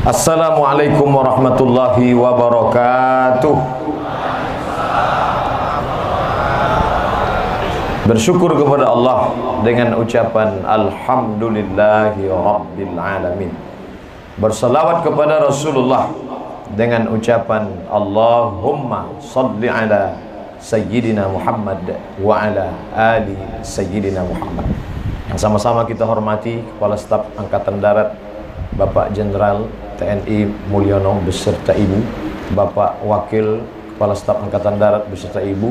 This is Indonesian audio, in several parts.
Assalamualaikum warahmatullahi wabarakatuh. Bersyukur kepada Allah dengan ucapan Alhamdulillahi Rabbil Alamin. Bersalawat kepada Rasulullah dengan ucapan Allahumma salli ala Sayyidina Muhammad wa ala ali Sayyidina Muhammad. Yang sama-sama kita hormati Kepala Staf Angkatan Darat Bapak Jenderal TNI Mulyono beserta Ibu, Bapak Wakil Kepala Staf Angkatan Darat beserta Ibu.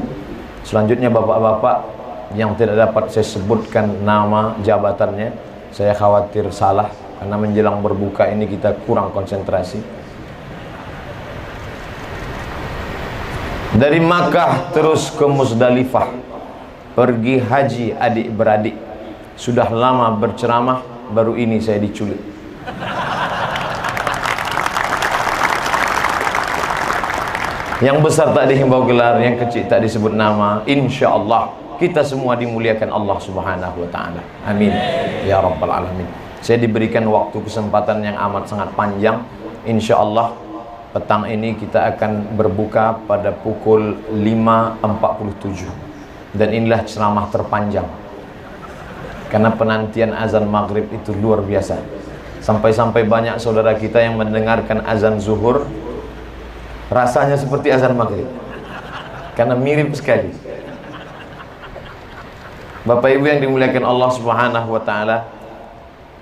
Selanjutnya bapak-bapak yang tidak dapat saya sebutkan nama jabatannya, saya khawatir salah karena menjelang berbuka ini kita kurang konsentrasi. Dari Makkah terus ke Muzdalifah, pergi haji adik-beradik. Sudah lama berceramah, baru ini saya diculik. Yang besar tak dihimbau gelar, yang kecil tak disebut nama. Insya Allah kita semua dimuliakan Allah Subhanahu wa Ta'ala. Amin ya Rabbal Alamin. Saya diberikan waktu kesempatan yang amat sangat panjang. Insya Allah petang ini kita akan berbuka pada pukul 5.47. Dan inilah ceramah terpanjang, karena penantian azan maghrib itu luar biasa. Sampai-sampai banyak saudara kita yang mendengarkan azan zuhur rasanya seperti azan maghrib, karena mirip sekali. Bapak Ibu yang dimuliakan Allah Subhanahu wa Ta'ala,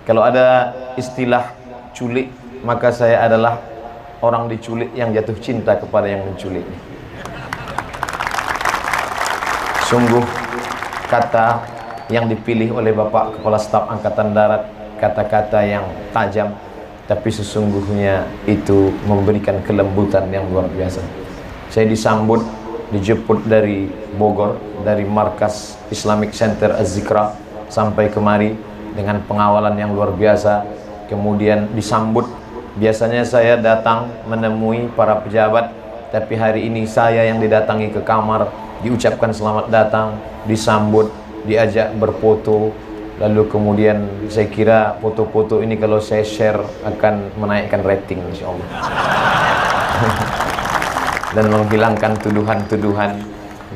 kalau ada istilah culik, maka saya adalah orang diculik yang jatuh cinta kepada yang menculik. Sungguh kata yang dipilih oleh Bapak Kepala Staf Angkatan Darat, kata-kata yang tajam, tapi sesungguhnya itu memberikan kelembutan yang luar biasa. Saya disambut, dijemput dari Bogor, dari markas Islamic Center Az-Zikra sampai kemari dengan pengawalan yang luar biasa. Kemudian disambut, biasanya saya datang menemui para pejabat, tapi hari ini saya yang didatangi ke kamar, diucapkan selamat datang, disambut, diajak berfoto. Lalu kemudian saya kira foto-foto ini kalau saya share akan menaikkan rating insyaallah. Dan menghilangkan tuduhan-tuduhan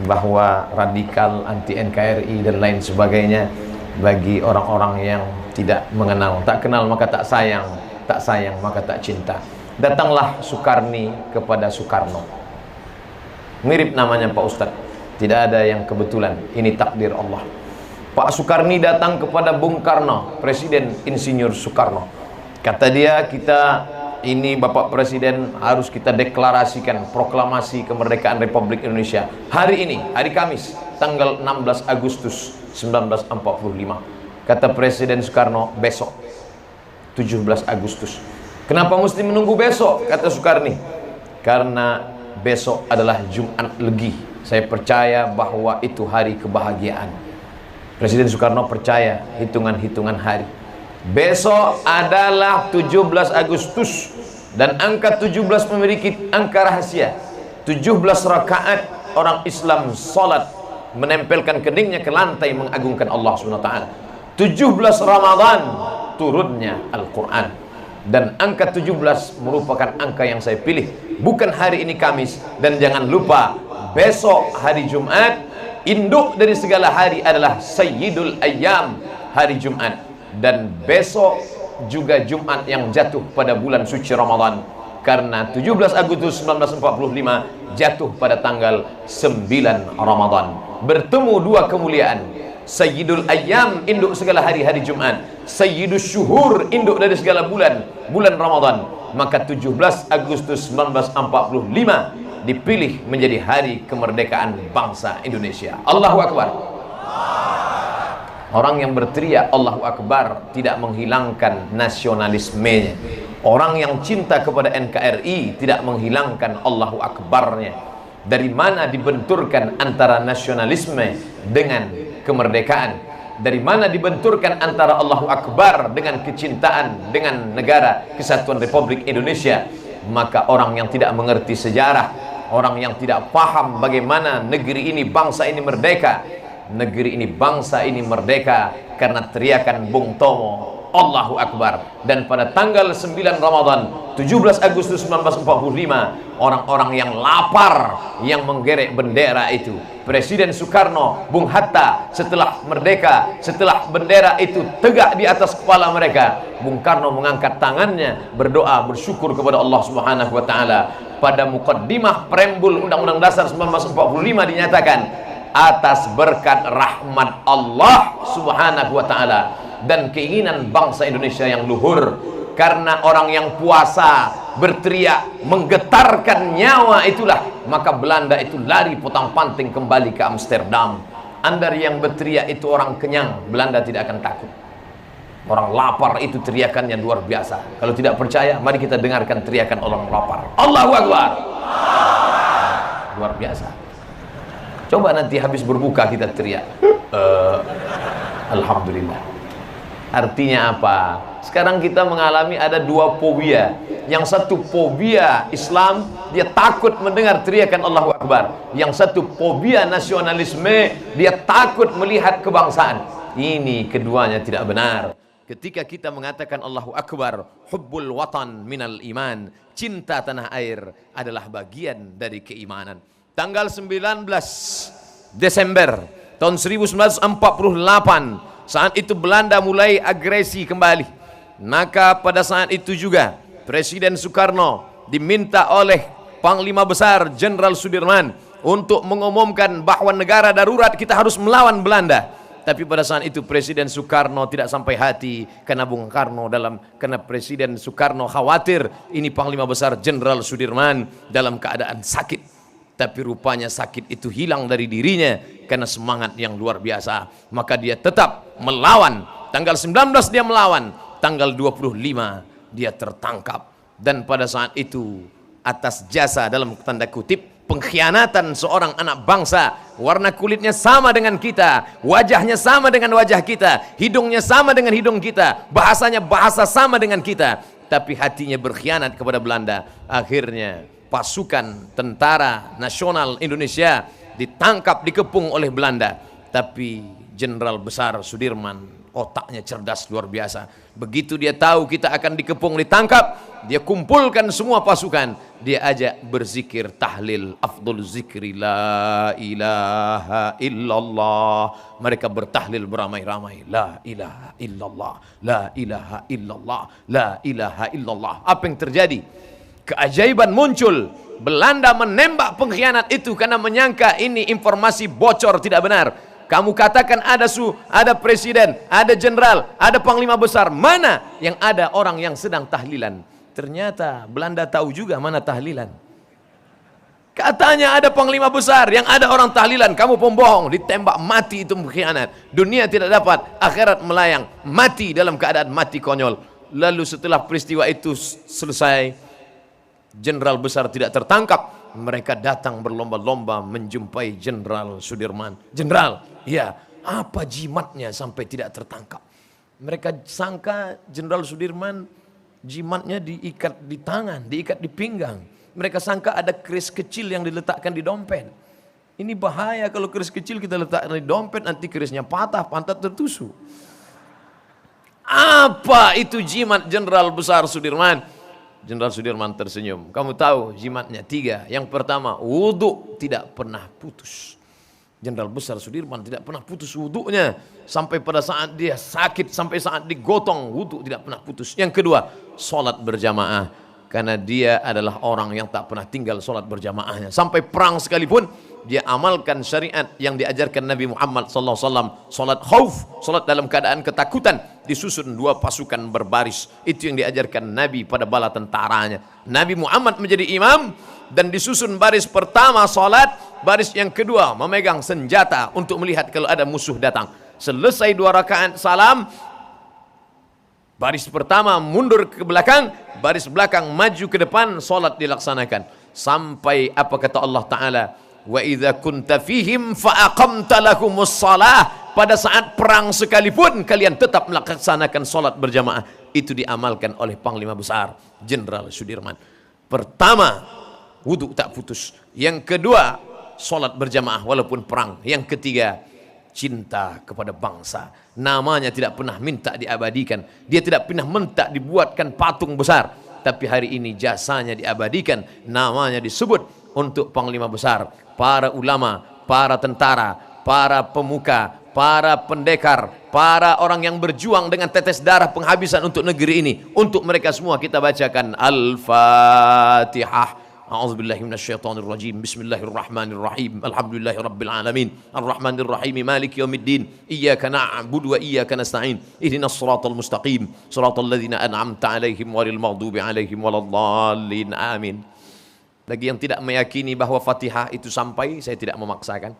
bahwa radikal, anti NKRI dan lain sebagainya bagi orang-orang yang tidak mengenal. Tak kenal maka tak sayang, tak sayang maka tak cinta. Datanglah Sukarni kepada Soekarno. Mirip namanya Pak Ustadz, tidak ada yang kebetulan, ini takdir Allah. Pak Sukarni datang kepada Bung Karno, Presiden Insinyur Soekarno. Kata dia, kita ini Bapak Presiden harus kita deklarasikan proklamasi kemerdekaan Republik Indonesia hari ini, hari Kamis, tanggal 16 Agustus 1945. Kata Presiden Soekarno, besok 17 Agustus. Kenapa mesti menunggu besok? Kata Sukarni, karena besok adalah Jumat Legi. Saya percaya bahwa itu hari kebahagiaan. Presiden Soekarno percaya hitungan-hitungan hari. Besok adalah 17 Agustus dan angka 17 memiliki angka rahasia. 17 rakaat orang Islam salat menempelkan keningnya ke lantai mengagungkan Allah SWT. 17 Ramadan turunnya Al-Quran. Dan angka 17 merupakan angka yang saya pilih, bukan hari ini Kamis. Dan jangan lupa besok hari Jumat, induk dari segala hari adalah Sayyidul Ayyam, hari Jumat. Dan besok juga Jumat yang jatuh pada bulan suci Ramadan, karena 17 Agustus 1945 jatuh pada tanggal 9 Ramadan. Bertemu dua kemuliaan, Sayyidul Ayyam, induk segala hari-hari Jumat, Sayyidus Syuhur, induk dari segala bulan, bulan Ramadan. Maka 17 Agustus 1945 dipilih menjadi hari kemerdekaan bangsa Indonesia. Allahu Akbar. Orang yang berteriak Allahu Akbar tidak menghilangkan nasionalismenya. Orang yang cinta kepada NKRI tidak menghilangkan Allahu Akbarnya. Dari mana dibenturkan antara nasionalisme dengan kemerdekaan? Dari mana dibenturkan antara Allahu Akbar dengan kecintaan dengan negara Kesatuan Republik Indonesia? Maka orang yang tidak mengerti sejarah, orang yang tidak paham bagaimana negeri ini, bangsa ini merdeka. Negeri ini, bangsa ini merdeka karena teriakan Bung Tomo, Allahu Akbar. Dan pada tanggal 9 Ramadan 17 Agustus 1945, orang-orang yang lapar yang menggerek bendera itu, Presiden Soekarno, Bung Hatta, setelah merdeka, setelah bendera itu tegak di atas kepala mereka, Bung Karno mengangkat tangannya, berdoa, bersyukur kepada Allah Subhanahu wa taala. Pada mukaddimah preambul Undang-Undang Dasar 1945 dinyatakan, atas berkat rahmat Allah Subhanahu wa taala dan keinginan bangsa Indonesia yang luhur, karena orang yang puasa berteriak menggetarkan nyawa itulah, maka Belanda itu lari potang-panting kembali ke Amsterdam. Anda yang berteriak itu orang kenyang, Belanda tidak akan takut. Orang lapar itu teriakannya luar biasa. Kalau tidak percaya, mari kita dengarkan teriakan orang lapar. Allahu Akbar. Luar biasa. Coba nanti habis berbuka kita teriak Alhamdulillah. Artinya apa? Sekarang kita mengalami ada dua fobia. Yang satu fobia Islam, dia takut mendengar teriakan Allahu Akbar. Yang satu fobia nasionalisme, dia takut melihat kebangsaan. Ini keduanya tidak benar. Ketika kita mengatakan Allahu Akbar, hubbul watan minal iman, cinta tanah air adalah bagian dari keimanan. Tanggal 19 Desember tahun 1948, saat itu Belanda mulai agresi kembali. Maka pada saat itu juga Presiden Soekarno diminta oleh Panglima Besar Jenderal Sudirman untuk mengumumkan bahwa negara darurat, kita harus melawan Belanda. Tapi pada saat itu Presiden Soekarno tidak sampai hati, karena Presiden Soekarno khawatir ini Panglima Besar Jenderal Sudirman dalam keadaan sakit. Tapi rupanya sakit itu hilang dari dirinya karena semangat yang luar biasa. Maka dia tetap melawan. Tanggal 19 dia melawan, tanggal 25 dia tertangkap. Dan pada saat itu atas jasa dalam tanda kutip pengkhianatan seorang anak bangsa, warna kulitnya sama dengan kita, wajahnya sama dengan wajah kita, hidungnya sama dengan hidung kita, bahasanya bahasa sama dengan kita, tapi hatinya berkhianat kepada Belanda. Akhirnya pasukan tentara nasional Indonesia ditangkap, dikepung oleh Belanda. Tapi Jenderal Besar Sudirman otaknya cerdas luar biasa. Begitu dia tahu kita akan dikepung, ditangkap, dia kumpulkan semua pasukan, dia ajak berzikir tahlil, afdhul zikri la ilaha illallah. Mereka bertahlil beramai-ramai, la ilaha illallah, la ilaha illallah, la ilaha illallah. Apa yang terjadi? Keajaiban muncul. Belanda menembak pengkhianat itu karena menyangka ini informasi bocor, tidak benar. Kamu katakan ada presiden, ada jenderal, ada panglima besar, mana yang ada orang yang sedang tahlilan? Ternyata Belanda tahu juga mana tahlilan. Katanya ada panglima besar, yang ada orang tahlilan. Kamu pembohong, ditembak mati itu pengkhianat. Dunia tidak dapat, akhirat melayang, mati dalam keadaan mati konyol. Lalu setelah peristiwa itu selesai, jenderal besar tidak tertangkap. Mereka datang berlomba-lomba menjumpai Jenderal Sudirman. Jenderal, ya, apa jimatnya sampai tidak tertangkap? Mereka sangka Jenderal Sudirman jimatnya diikat di tangan, diikat di pinggang. Mereka sangka ada keris kecil yang diletakkan di dompet. Ini bahaya kalau keris kecil kita letakkan di dompet, nanti kerisnya patah, pantat tertusuk. Apa itu jimat Jenderal Besar Sudirman? Jenderal Sudirman tersenyum. Kamu tahu jimatnya 3. Yang pertama, wudhu tidak pernah putus. Jenderal Besar Sudirman tidak pernah putus wudhunya. Sampai pada saat dia sakit, sampai saat digotong, wudhu tidak pernah putus. Yang kedua, sholat berjamaah. Karena dia adalah orang yang tak pernah tinggal sholat berjamaahnya. Sampai perang sekalipun, dia amalkan syariat yang diajarkan Nabi Muhammad SAW. Sholat khauf, sholat dalam keadaan ketakutan. Disusun 2 pasukan berbaris. Itu yang diajarkan Nabi pada bala tentaranya. Nabi Muhammad menjadi imam dan disusun baris pertama sholat, baris yang kedua memegang senjata untuk melihat kalau ada musuh datang. Selesai 2 rakaat salam, baris pertama mundur ke belakang, baris belakang maju ke depan, sholat dilaksanakan. Sampai apa kata Allah Ta'ala, wa idza kunta fihim fa aqamta lahumus shalah. Pada saat perang sekalipun kalian tetap melaksanakan sholat berjamaah. Itu diamalkan oleh Panglima Besar Jenderal Sudirman. Pertama, wudhu tak putus. Yang kedua, sholat berjamaah walaupun perang. Yang ketiga, cinta kepada bangsa. Namanya tidak pernah minta diabadikan. Dia tidak pernah minta dibuatkan patung besar. Tapi hari ini jasanya diabadikan. Namanya disebut untuk panglima besar, para ulama, para tentara, para pemuka, para pendekar, para orang yang berjuang dengan tetes darah penghabisan untuk negeri ini. Untuk mereka semua kita bacakan Al-Fatihah. A'udzubillahi minasyaitonirrajim. Bismillahirrahmanirrahim. Alhamdulillahirabbil alamin. Arrahmanirrahim. Maliki yaumiddin. Iyyaka na'budu wa iyyaka nasta'in. Ihdinas shiratal mustaqim. Shiratal ladzina an'amta 'alaihim ghairil maghdubi 'alaihim waladdallin. Amin. Bagi yang tidak meyakini bahwa Fatihah itu sampai, saya tidak memaksakan.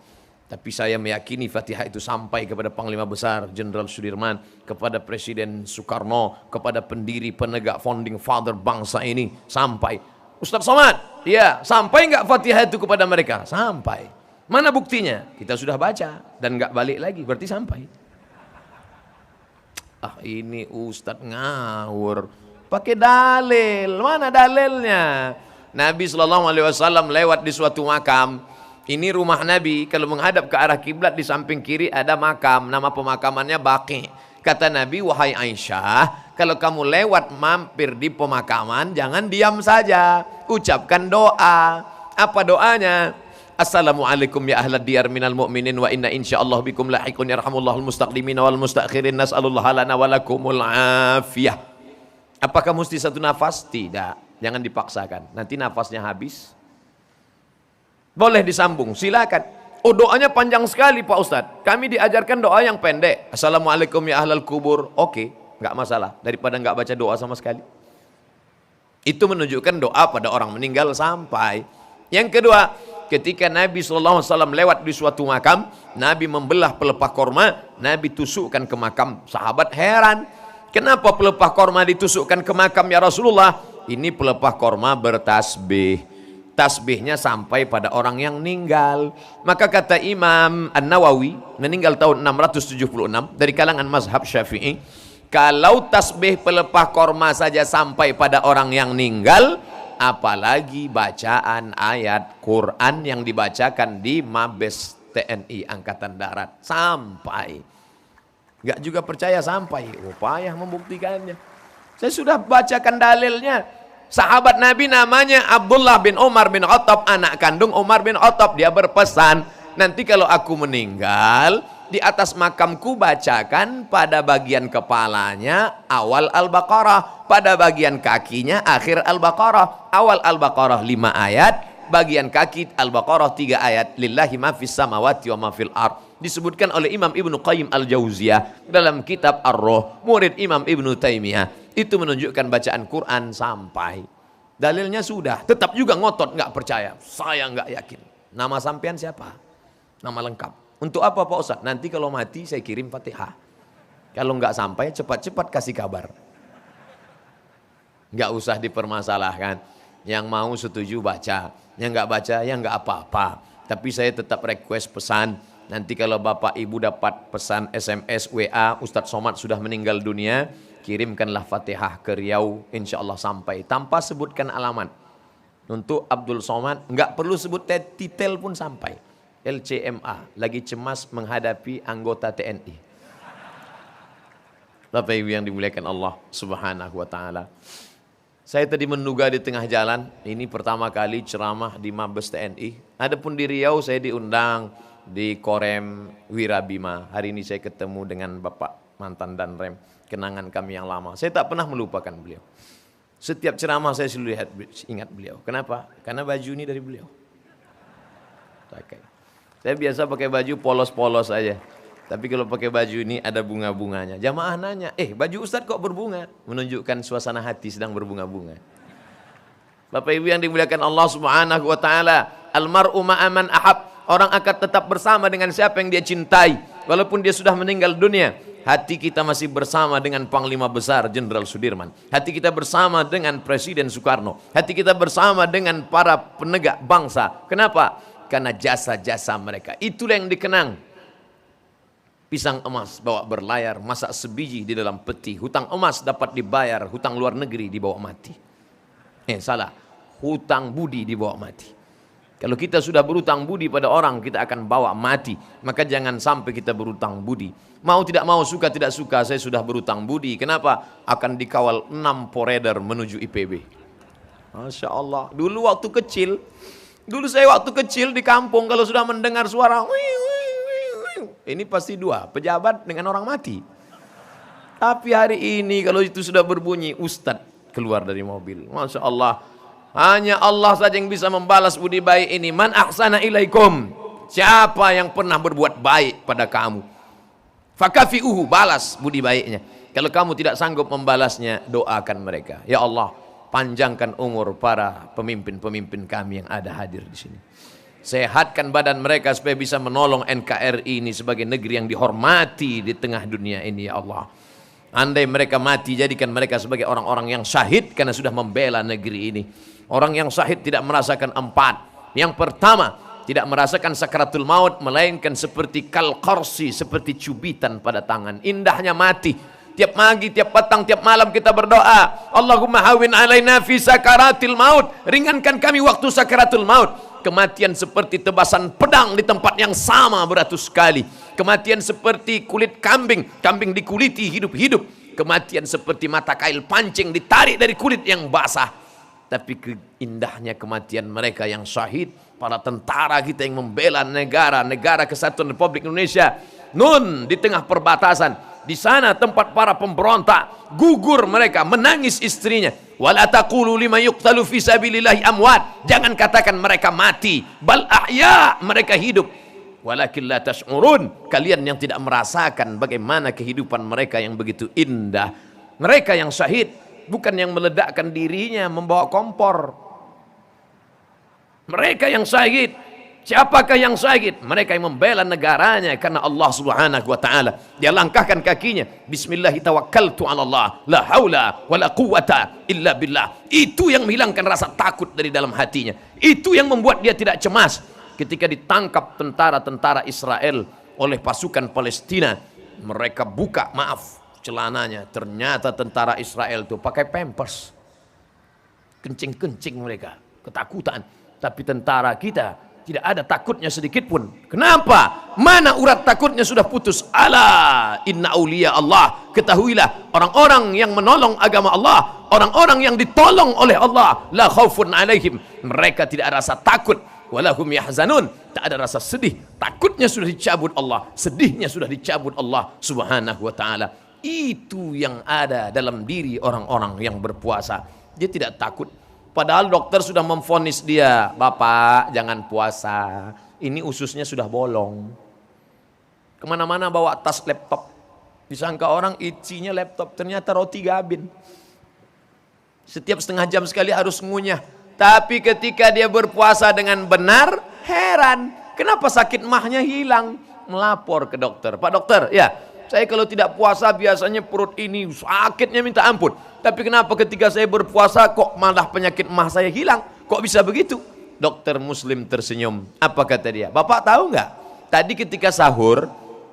Tapi saya meyakini Fatihah itu sampai kepada Panglima Besar Jenderal Sudirman, kepada Presiden Soekarno, kepada pendiri penegak founding father bangsa ini. Sampai. Ustaz Somad, ya, sampai enggak Fatihah itu kepada mereka? Sampai. Mana buktinya? Kita sudah baca dan enggak balik lagi, berarti sampai. Ah, ini Ustaz ngawur. Pakai dalil. Mana dalilnya? Nabi SAW lewat di suatu makam. Ini rumah Nabi, kalau menghadap ke arah kiblat di samping kiri ada makam, nama pemakamannya Baqi. Kata Nabi, wahai Aisyah, kalau kamu lewat mampir di pemakaman, jangan diam saja, ucapkan doa. Apa doanya? Assalamualaikum ya ahlad diyar minal mu'minin wa inna insyaallah bikum lahiqun yarhamullahul mustaqdimin wal mustakhirin nas'alullah lana walakumul afiyah. Apakah mesti satu nafas? Tidak, jangan dipaksakan, nanti nafasnya habis. Boleh disambung, silakan. Oh, doanya panjang sekali Pak Ustadz. Kami diajarkan doa yang pendek. Assalamualaikum ya ahlal kubur. Oke, nggak masalah. Daripada nggak baca doa sama sekali. Itu menunjukkan doa pada orang meninggal sampai. Yang kedua, ketika Nabi SAW lewat di suatu makam, Nabi membelah pelepah korma, Nabi tusukkan ke makam. Sahabat heran, kenapa pelepah korma ditusukkan ke makam ya Rasulullah? Ini pelepah korma bertasbih. Tasbihnya sampai pada orang yang meninggal. Maka kata Imam An-Nawawi, meninggal tahun 676 dari kalangan mazhab Syafi'i, kalau tasbih pelepah korma saja sampai pada orang yang meninggal, apalagi bacaan ayat Quran yang dibacakan di Mabes TNI Angkatan Darat. Sampai. Gak juga percaya sampai, upaya membuktikannya. Saya sudah bacakan dalilnya. Sahabat Nabi namanya Abdullah bin Umar bin Khattab, anak kandung Umar bin Khattab. Dia berpesan, nanti kalau aku meninggal, di atas makamku bacakan pada bagian kepalanya awal Al-Baqarah, pada bagian kakinya akhir Al-Baqarah. Awal Al-Baqarah 5 ayat, bagian kaki Al-Baqarah 3 ayat. Lillahi ma fis samawati wa ma fil ard. Disebutkan oleh Imam Ibnu Qayyim Al-Jauziyah dalam kitab Ar-Ruh, murid Imam Ibnu Taimiyah. Itu menunjukkan bacaan Quran sampai. Dalilnya sudah, tetap juga ngotot, nggak percaya. Saya nggak yakin. Nama sampean siapa? Nama lengkap. Untuk apa Pak Ustadz? Nanti kalau mati saya kirim Fatihah. Kalau nggak sampai, cepat-cepat kasih kabar. Nggak usah dipermasalahkan. Yang mau setuju baca, yang nggak baca ya nggak apa-apa. Tapi saya tetap request pesan. Nanti kalau Bapak Ibu dapat pesan SMS, WA, Ustadz Somad sudah meninggal dunia, kirimkanlah Fatihah ke Riau, insya Allah sampai. Tanpa sebutkan alamat. Untuk Abdul Somad, nggak perlu sebut titel pun sampai. LCMA, lagi cemas menghadapi anggota TNI. Bapak Ibu yang dimuliakan Allah Subhanahu wa Ta'ala. Saya tadi menduga di tengah jalan, ini pertama kali ceramah di Mabes TNI. Adapun di Riau saya diundang di Korem Wirabima. Hari ini saya ketemu dengan Bapak mantan Danrem, kenangan kami yang lama. Saya tak pernah melupakan beliau. Setiap ceramah saya selalu ingat beliau. Kenapa? Karena baju ini dari beliau. Saya biasa pakai baju polos-polos aja. Tapi kalau pakai baju ini ada bunga-bunganya. Jamaah nanya, baju Ustadz kok berbunga? Menunjukkan suasana hati sedang berbunga-bunga. Bapak Ibu yang dimuliakan Allah Subhanahu wa Ta'ala, almar'u ma'aman ahab. Orang akan tetap bersama dengan siapa yang dia cintai. Walaupun dia sudah meninggal dunia, hati kita masih bersama dengan Panglima Besar Jenderal Sudirman. Hati kita bersama dengan Presiden Soekarno. Hati kita bersama dengan para penegak bangsa. Kenapa? Karena jasa-jasa mereka. Itulah yang dikenang. Pisang emas bawa berlayar, masak sebiji di dalam peti. Hutang emas dapat dibayar, hutang luar negeri dibawa mati. Salah. Hutang budi dibawa mati. Kalau kita sudah berutang budi pada orang, kita akan bawa mati. Maka jangan sampai kita berutang budi. Mau tidak mau, suka tidak suka, saya sudah berutang budi. Kenapa? Akan dikawal 6 poreder menuju IPB. Masya Allah. Dulu saya waktu kecil di kampung, kalau sudah mendengar suara, ini pasti 2, pejabat dengan orang mati. Tapi hari ini kalau itu sudah berbunyi, Ustadz keluar dari mobil. Masya Allah. Hanya Allah saja yang bisa membalas budi baik ini. Man ahsana ilaikum. Siapa yang pernah berbuat baik pada kamu, fakafi'uhu, balas budi baiknya. Kalau kamu tidak sanggup membalasnya, doakan mereka. Ya Allah, panjangkan umur para pemimpin-pemimpin kami yang ada hadir di sini. Sehatkan badan mereka supaya bisa menolong NKRI ini sebagai negeri yang dihormati di tengah dunia ini, ya Allah. Andai mereka mati, jadikan mereka sebagai orang-orang yang syahid karena sudah membela negeri ini. Orang yang syahid tidak merasakan 4. Yang pertama, tidak merasakan sakaratul maut, melainkan seperti kalqarsi, seperti cubitan pada tangan. Indahnya mati. Tiap pagi, tiap petang, tiap malam kita berdoa, Allahumma hawin alaina fi sakaratil maut. Ringankan kami waktu sakaratul maut. Kematian seperti tebasan pedang di tempat yang sama beratus kali. Kematian seperti kulit kambing, kambing dikuliti hidup-hidup. Kematian seperti mata kail pancing ditarik dari kulit yang basah. Tapi keindahnya kematian mereka yang syahid, para tentara kita yang membela negara kesatuan Republik Indonesia. Nun, di tengah perbatasan, di sana tempat para pemberontak, gugur mereka, menangis istrinya. Wala taqulu liman yuqtalu fi sabilillahi amwat. Jangan katakan mereka mati, bal ahya, mereka hidup. Walakin la tash'urun, kalian yang tidak merasakan bagaimana kehidupan mereka yang begitu indah. Mereka yang syahid bukan yang meledakkan dirinya membawa kompor. Mereka yang syahid, siapakah yang syahid? Mereka yang membela negaranya karena Allah Subhanahu wa taala. Dia langkahkan kakinya, bismillah tawakkaltu 'ala Allah, la haula wala quwata illa billah. Itu yang menghilangkan rasa takut dari dalam hatinya. Itu yang membuat dia tidak cemas ketika ditangkap tentara-tentara Israel oleh pasukan Palestina. Mereka buka, celananya, ternyata tentara Israel itu pakai pampers, kencing-kencing mereka, ketakutan. Tapi tentara kita tidak ada takutnya sedikit pun. Kenapa? Mana urat takutnya sudah putus. Ala inna auliya Allah. Ketahuilah, orang-orang yang menolong agama Allah, orang-orang yang ditolong oleh Allah, la khaufun alaihim, mereka tidak ada rasa takut, walahum yahzanun, tak ada rasa sedih. Takutnya sudah dicabut Allah, sedihnya sudah dicabut Allah Subhanahu wa taala. Itu yang ada dalam diri orang-orang yang berpuasa. Dia tidak takut. Padahal dokter sudah memvonis dia, Bapak jangan puasa, ini ususnya sudah bolong. Kemana-mana bawa tas laptop. Disangka orang isinya laptop, ternyata roti gabin. Setiap setengah jam sekali harus ngunyah. Tapi ketika dia berpuasa dengan benar, heran. Kenapa sakit mahnya hilang? Melapor ke dokter. Pak dokter, ya, saya kalau tidak puasa biasanya perut ini sakitnya minta ampun. Tapi kenapa ketika saya berpuasa kok malah penyakit mah saya hilang? Kok bisa begitu? Dokter Muslim tersenyum. Apa kata dia? Bapak tahu nggak? Tadi ketika sahur,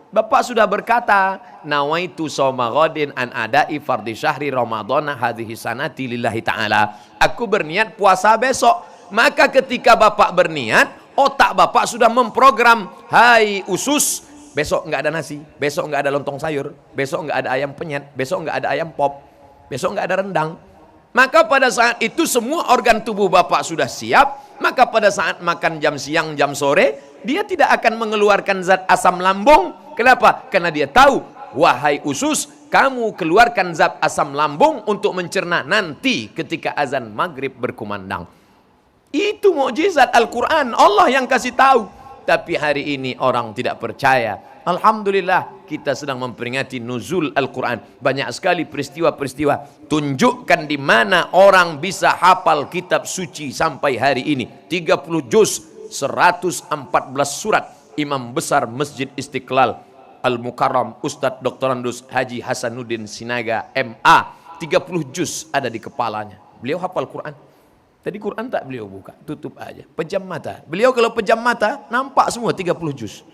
Bapak sudah berkata, nawaitu shauma ghadin an ada'i fardhi syahri ramadhana hadhihi sanati lillahi ta'ala. Aku berniat puasa besok. Maka ketika Bapak berniat, otak Bapak sudah memprogram, hai usus, besok nggak ada nasi, besok nggak ada lontong sayur, besok nggak ada ayam penyet, besok nggak ada ayam pop, besok nggak ada rendang. Maka pada saat itu semua organ tubuh Bapak sudah siap. Maka pada saat makan jam siang, jam sore, dia tidak akan mengeluarkan zat asam lambung. Kenapa? Karena dia tahu, wahai usus, kamu keluarkan zat asam lambung untuk mencerna nanti ketika azan maghrib berkumandang. Itu mukjizat Al-Quran, Allah yang kasih tahu. Tapi hari ini orang tidak percaya. Alhamdulillah, kita sedang memperingati nuzul Al-Quran. Banyak sekali peristiwa-peristiwa. Tunjukkan di mana orang bisa hafal kitab suci sampai hari ini. 30 juz, 114 surat. Imam besar Masjid Istiqlal Al-Mukarram Ustadz Doktorandus Haji Hasanuddin Sinaga MA. 30 juz ada di kepalanya. Beliau hafal Quran. Tadi Quran tak beliau buka, tutup aja. Pejam mata. Beliau kalau pejam mata, nampak semua 30 juz.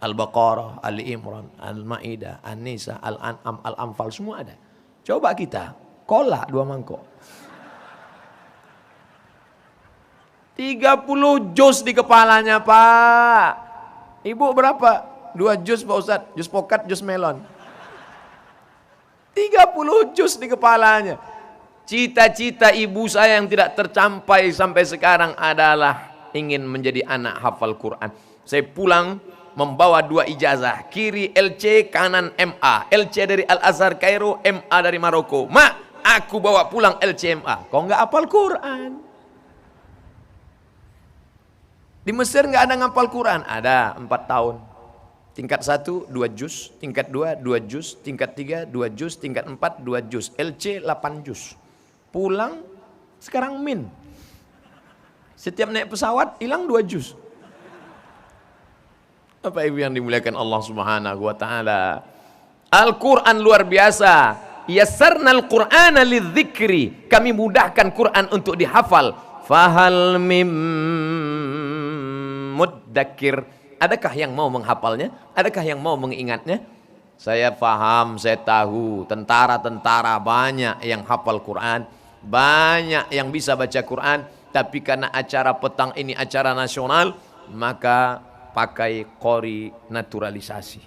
Al-Baqarah, Ali Imran, Al-Ma'idah, An-Nisa, Al-An'am, Al-Anfal, semua ada. Coba kita, kolak 2 mangkok. 30 juz di kepalanya, Pak. Ibu berapa? 2 juz, Pak Ustadz. Juz pokat, juz melon. 30 juz di kepalanya. Cita-cita ibu saya yang tidak tercapai sampai sekarang adalah ingin menjadi anak hafal Quran. Saya pulang membawa 2 ijazah. Kiri LC, kanan MA. LC dari Al-Azhar Kairo, MA dari Maroko. Mak, aku bawa pulang LC MA. Kok nggak hafal Quran? Di Mesir nggak ada ngapal Quran? Ada, 4 tahun. Tingkat 1, 2 juz. Tingkat 2, 2 juz. Tingkat 3, 2 juz. Tingkat 4, 2 juz. LC 8 juz. Pulang, sekarang min. Setiap naik pesawat, hilang 2 juz. Bapak Ibu yang dimuliakan Allah Subhanahu wa Ta'ala. Al-Quran luar biasa. Yassarnal Qur'ana lidzikri. Kami mudahkan Quran untuk dihafal. Fahal mim muddakir. Adakah yang mau menghafalnya? Adakah yang mau mengingatnya? Saya paham, saya tahu. Tentara-tentara banyak yang hafal Quran. Banyak yang bisa baca Quran. Tapi karena acara petang ini acara nasional, maka pakai qori naturalisasi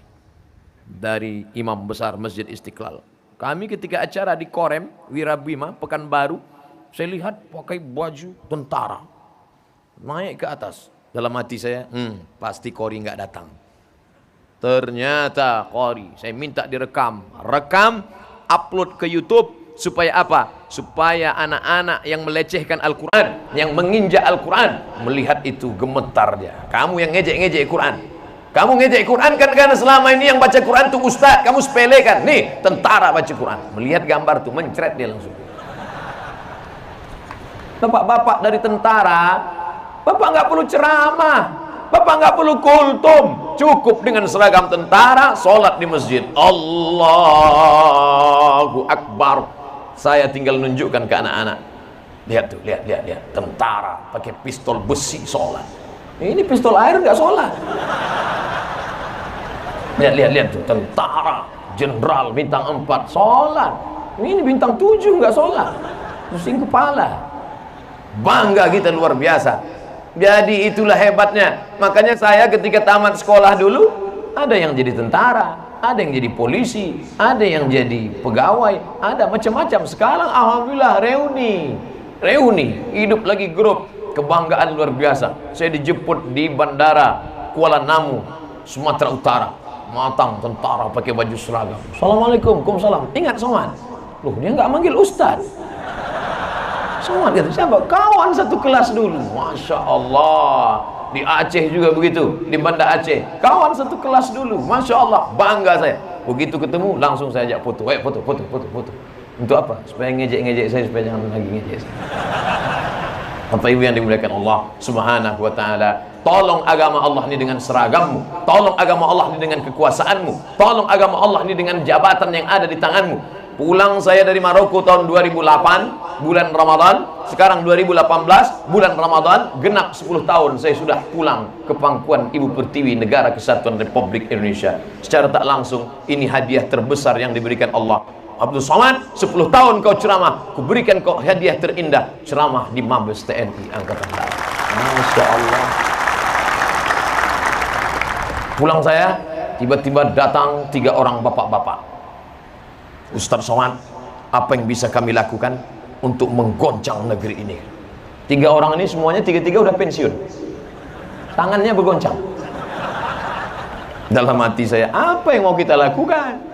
dari imam besar Masjid Istiqlal. Kami ketika acara di Korem, Wirabima, Pekanbaru, saya lihat pakai baju tentara. Naik ke atas. Dalam hati saya, pasti qori nggak datang. Ternyata qori. Saya minta direkam. Rekam, upload ke YouTube. Supaya apa? Supaya anak-anak yang melecehkan Al-Quran, yang menginjak Al-Quran, melihat itu gemetar dia. Kamu yang ngejek-ngejek Quran. Kamu ngejek Quran kan karena selama ini yang baca Quran tuh ustaz. Kamu sepelekan. Nih, tentara baca Quran. Melihat gambar tuh, mencret dia langsung. Bapak-bapak dari tentara, bapak nggak perlu ceramah, bapak nggak perlu kultum, cukup dengan seragam tentara, sholat di masjid. Allahu Akbar. Saya tinggal nunjukkan ke anak-anak. Lihat tuh, lihat. Tentara pakai pistol besi sholat. Ini pistol air nggak sholat. Lihat tuh, tentara, jenderal bintang 4 sholat. Ini bintang 7 nggak sholat. Pusing kepala. Bangga kita luar biasa. Jadi itulah hebatnya. Makanya saya ketika tamat sekolah dulu, ada yang jadi tentara, ada yang jadi polisi, ada yang jadi pegawai, ada macam-macam. Sekarang alhamdulillah reuni, hidup lagi grup. Kebanggaan luar biasa. Saya dijemput di bandara Kuala Namu, Sumatera Utara. Matang tentara pakai baju seragam. Assalamualaikum, waalaikumsalam. Ingat soman? Loh, dia nggak manggil ustaz. Soman gitu, siapa? Kawan satu kelas dulu. Masya Allah. Di Aceh juga begitu, di Banda Aceh. Kawan satu kelas dulu. Masya Allah, bangga saya. Begitu ketemu, langsung saya ajak foto. Ayo foto. Untuk apa? Supaya ngejek-ngejek saya, supaya jangan lagi ngejek saya. Bapak Ibu yang dimuliakan Allah Subhanahu wa Ta'ala, tolong agama Allah ini dengan seragammu, tolong agama Allah ini dengan kekuasaanmu, tolong agama Allah ini dengan jabatan yang ada di tanganmu. Pulang saya dari Maroko tahun 2008 bulan Ramadan, sekarang 2018 bulan Ramadan, genap 10 tahun saya sudah pulang ke pangkuan Ibu Pertiwi, Negara Kesatuan Republik Indonesia. Secara tak langsung ini hadiah terbesar yang diberikan Allah. Abdul Somad, 10 tahun kau ceramah, kuberikan kau hadiah terindah, ceramah di Mabes TNI Angkatan Darat. Masya Allah. Pulang saya, tiba-tiba datang 3 orang bapak-bapak. Ustaz Somad, apa yang bisa kami lakukan untuk menggoncang negeri ini? 3 orang ini semuanya, 3-3 udah pensiun. Tangannya bergoncang. Dalam hati saya, apa yang mau kita lakukan?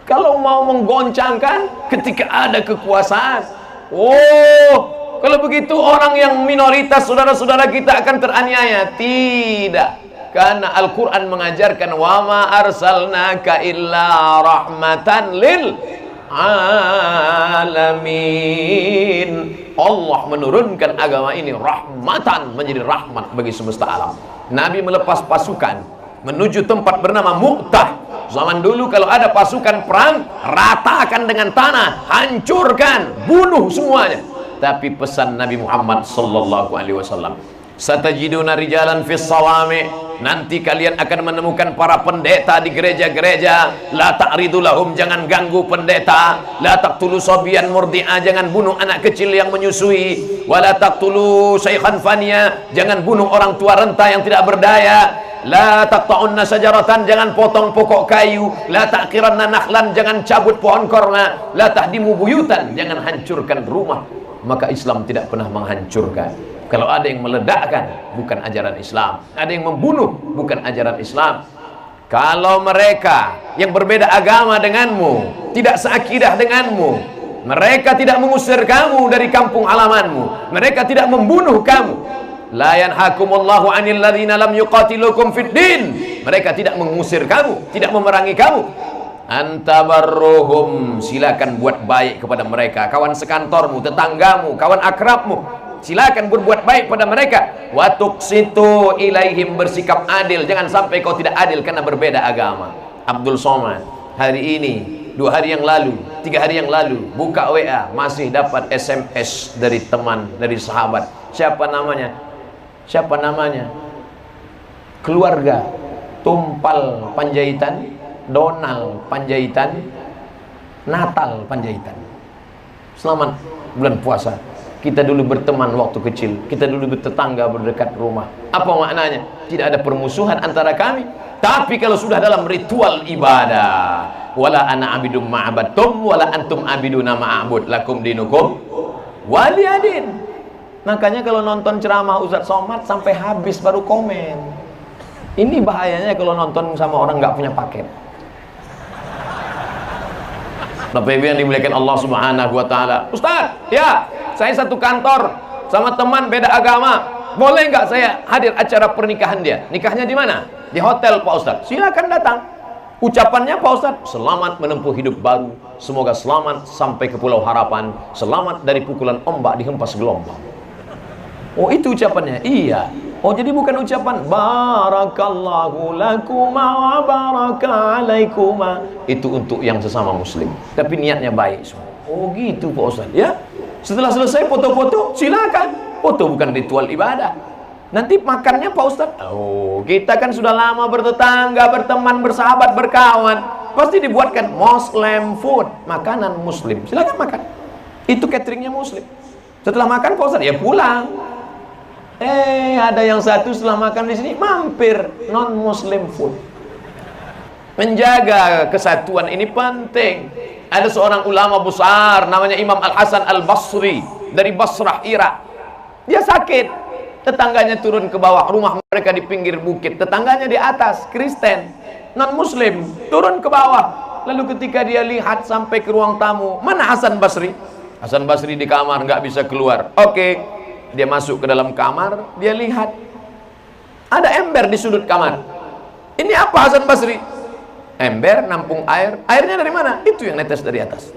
Kalau mau menggoncangkan ketika ada kekuasaan. Oh, kalau begitu orang yang minoritas, saudara-saudara kita akan teraniaya. Tidak. Karena Al-Quran mengajarkan, wa ma arsalnaka illa rahmatan lil alamin. Allah menurunkan agama ini rahmatan, menjadi rahmat bagi semesta alam. Nabi melepas pasukan menuju tempat bernama Mu'tah. Zaman dulu kalau ada pasukan perang, ratakan dengan tanah, hancurkan, bunuh semuanya. Tapi pesan Nabi Muhammad sallallahu alaihi wasallam, Satajiduna rijalan fis sawami, nanti kalian akan menemukan para pendeta di gereja-gereja. La ta'ridu lahum, jangan ganggu pendeta. La taqtulu sabiyan murdi'a, jangan bunuh anak kecil yang menyusui. Wa la taqtulu syaikhan faniya, jangan bunuh orang tua renta yang tidak berdaya. La taqta'unna sajaratan, jangan potong pokok kayu. La ta'kiranna nakhlan, jangan cabut pohon korma. La tahdimu buyutan, jangan hancurkan rumah. Maka Islam tidak pernah menghancurkan. Kalau ada yang meledakkan, bukan ajaran Islam. Ada yang membunuh, bukan ajaran Islam. Kalau mereka yang berbeda agama denganmu, tidak seakidah denganmu, mereka tidak mengusir kamu dari kampung halamanmu, mereka tidak membunuh kamu. La yanhakumullahu 'anil ladzina lam yuqatilukum fid din. Mereka tidak mengusir kamu, tidak memerangi kamu. Antabarruhum, silakan buat baik kepada mereka. Kawan sekantormu, tetanggamu, kawan akrabmu, silakan berbuat baik pada mereka. Wa tuqsitu ilaihim, bersikap adil, jangan sampai kau tidak adil karena berbeda agama. Abdul Somad hari ini, 2 hari yang lalu, 3 hari yang lalu buka WA, masih dapat SMS dari teman, dari sahabat. Siapa namanya? Siapa namanya? Keluarga Tumpal Panjaitan, Donald Panjaitan, Natal Panjaitan. Selamat bulan puasa. Kita dulu berteman waktu kecil, kita dulu bertetangga berdekat rumah. Apa maknanya? Tidak ada permusuhan antara kami. Tapi kalau sudah dalam ritual ibadah, wala ana abidum ma'abadtum wala antum abiduna ma'abud lakum dinukum waliyadin. Makanya kalau nonton ceramah Ustadz Somad sampai habis baru komen. Ini bahayanya kalau nonton sama orang nggak punya paket. Bapak Ibu yang dimuliakan Allah Subhanahu wa taala. Ustaz, ya, saya satu kantor sama teman beda agama. Boleh nggak saya hadir acara pernikahan dia? Nikahnya di mana? Di hotel Pak Ustaz. Silakan datang. Ucapannya Pak Ustaz, selamat menempuh hidup baru. Semoga selamat sampai ke Pulau Harapan. Selamat dari pukulan ombak di hempas gelombang. Oh, itu ucapannya? Iya. Oh, jadi bukan ucapan barakallahu lakuma wa baraka alaikuma. Itu untuk yang sesama muslim, tapi niatnya baik semua. Oh gitu Pak Ustaz, ya. Setelah selesai foto-foto, silakan. Foto bukan ritual ibadah. Nanti makannya Pak Ustaz. Oh, kita kan sudah lama bertetangga, berteman, bersahabat, berkawan. Pasti dibuatkan Muslim food, makanan muslim. Silakan makan. Itu cateringnya muslim. Setelah makan Pak Ustaz, ya pulang. Ada yang satu setelah makan di sini mampir non-muslim food. Menjaga kesatuan ini penting. Ada seorang ulama besar namanya Imam Al-Hasan Al-Basri dari Basrah, Irak. Dia sakit. Tetangganya turun ke bawah, rumah mereka di pinggir bukit. Tetangganya di atas, Kristen, non-muslim, turun ke bawah. Lalu ketika dia lihat sampai ke ruang tamu, mana Hasan Basri? Hasan Basri di kamar, nggak bisa keluar. Oke. Dia masuk ke dalam kamar, dia lihat ada ember di sudut kamar. Ini apa Hasan Basri? Ember nampung air. Airnya dari mana? Itu yang netes dari atas.